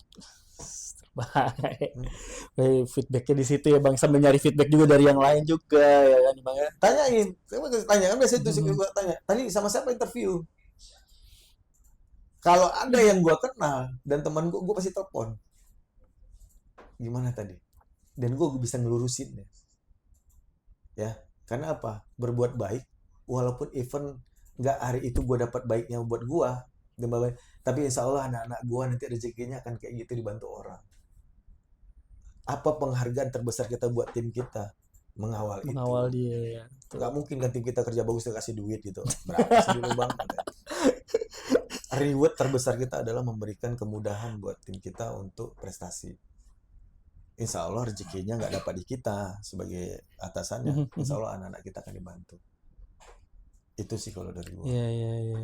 Baik. Feedbacknya di situ ya, Bang. Sambil nyari feedback juga dari yang lain juga ya kan, Bang ya. Tanyain, tanya kan biasanya itu gua tanya. Tadi sama siapa interview? Kalau ada yang gua kenal dan teman gua pasti telepon. Gimana tadi? Dan gua bisa ngelurusin ya. Ya, karena apa? Berbuat baik, walaupun even nggak hari itu gue dapat baiknya buat gue, tapi insya Allah anak-anak gue nanti rezekinya akan kayak gitu, dibantu orang. Apa penghargaan terbesar kita buat tim kita? Mengawal itu. dia ya. Nggak mungkin kan tim kita kerja bagus dikasih duit gitu. Berapa sih dulu bang? Reward terbesar kita adalah memberikan kemudahan buat tim kita untuk prestasi. Insya Allah rezekinya nggak dapat di kita sebagai atasannya. Insya Allah anak-anak kita akan dibantu. Itu sih kalau dari gue. Iya.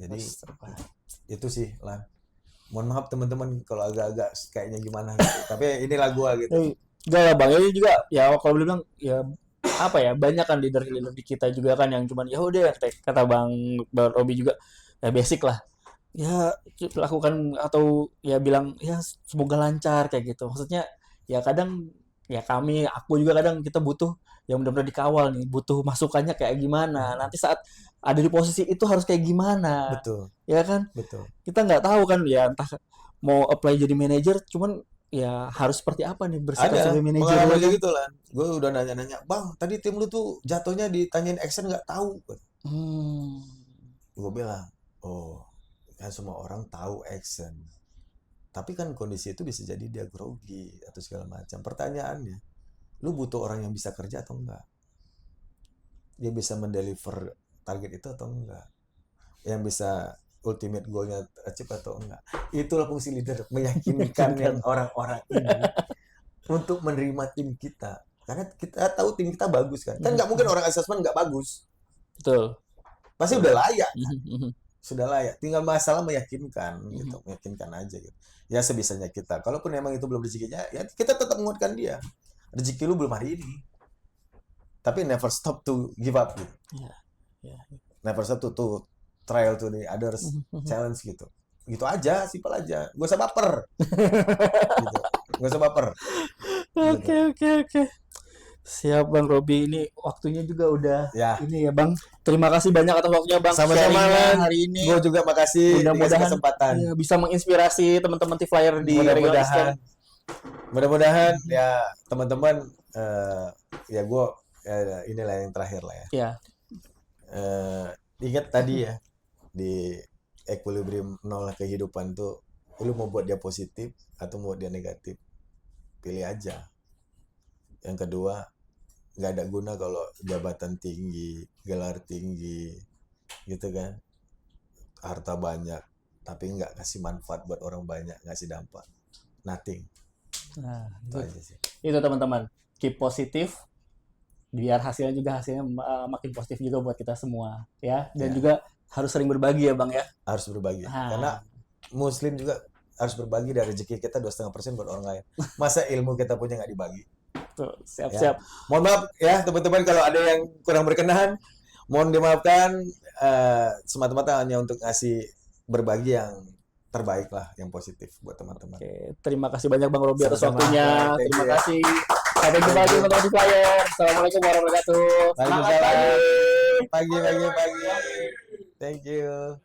Jadi itu sih Lan. Mohon maaf teman-teman kalau agak-agak kayaknya gimana gitu. Tapi inilah gue gitu. Enggak lah, Bang. Ini juga ya kalau boleh bilang ya apa ya, banyak kan leader di kita juga kan yang cuman ya udah, kata Bang Robi juga ya basic lah. Ya lakukan atau ya bilang ya semoga lancar kayak gitu. Maksudnya ya kadang ya aku juga kadang kita butuh yang benar-benar dikawal nih, butuh masukannya kayak gimana. Nanti saat ada di posisi itu harus kayak gimana. Betul. Ya kan? Betul. Kita nggak tahu kan ya, entah mau apply jadi manajer, cuman ya harus seperti apa nih bersikap Ada sebagai manajer. pengalaman kayak gitu Lan. Gue udah nanya-nanya, bang tadi tim lu tuh jatuhnya ditanyain action nggak tahu. Gue bilang, oh kan semua orang tahu action. Tapi kan kondisi itu bisa jadi dia grogi atau segala macam. Pertanyaannya, lu butuh orang yang bisa kerja atau enggak? Dia bisa mendeliver target itu atau enggak? Yang bisa ultimate goal-nya achieve atau enggak? Itulah fungsi leader, meyakinkan yang orang-orang ini untuk menerima tim kita. Karena kita tahu tim kita bagus kan. Kan nggak mungkin orang asesmen nggak bagus. Betul. Pasti udah layak. Mhm. Sudah layak. Tinggal masalah meyakinkan gitu. Meyakinkan aja gitu. Ya sebisanya kita. Kalaupun memang itu belum rezekinya, ya kita tetap menguatkan dia. Rezeki lu belum hari ini. Tapi never stop to give up gitu. Iya. Iya. Never stop to trial to the others challenge gitu. Gitu aja, simpel aja. Gak usah baper. Gitu. Gak usah baper. Oke. Siap Bang Robi, ini waktunya juga udah Ya. ini ya Bang. Terima kasih banyak atas waktunya Bang. Sama-sama, sharingnya Lan. hari ini. Gue juga makasih dikasih Mudah-mudahan kesempatan. ya, bisa menginspirasi teman-teman T-Flyer di region Eastern. Mudah-mudahan ya teman-teman ya gue inilah yang terakhir lah ya. Ya. Ingat tadi ya di equilibrium nol kehidupan tuh, lu mau buat dia positif atau mau buat dia negatif, pilih aja. Yang kedua, nggak ada guna kalau jabatan tinggi, gelar tinggi, gitu kan, harta banyak, tapi nggak kasih manfaat buat orang banyak, ngasih dampak, nothing. Nah, Itu aja sih. itu teman-teman, keep positif biar hasilnya makin positif juga buat kita semua ya, dan Ya. juga harus sering berbagi ya Bang ya. Harus berbagi, Ah. karena Muslim juga harus berbagi dari rezeki kita 2,5% buat orang lain. Masa ilmu kita punya nggak dibagi? Tuh, siap-siap. Mohon maaf ya teman-teman kalau ada yang kurang berkenan, mohon dimaafkan. Semata-mata hanya untuk ngasih berbagi yang terbaik lah, yang positif buat teman-teman. Oke, terima kasih banyak Bang Robi atas Sama-sama. waktunya. Thank Terima you. kasih. Sampai jumpa lagi teman-teman T-Flyer. Assalamualaikum warahmatullahi wabarakatuh. Selamat Waalaikumsalam. pagi. Pagi. Thank you.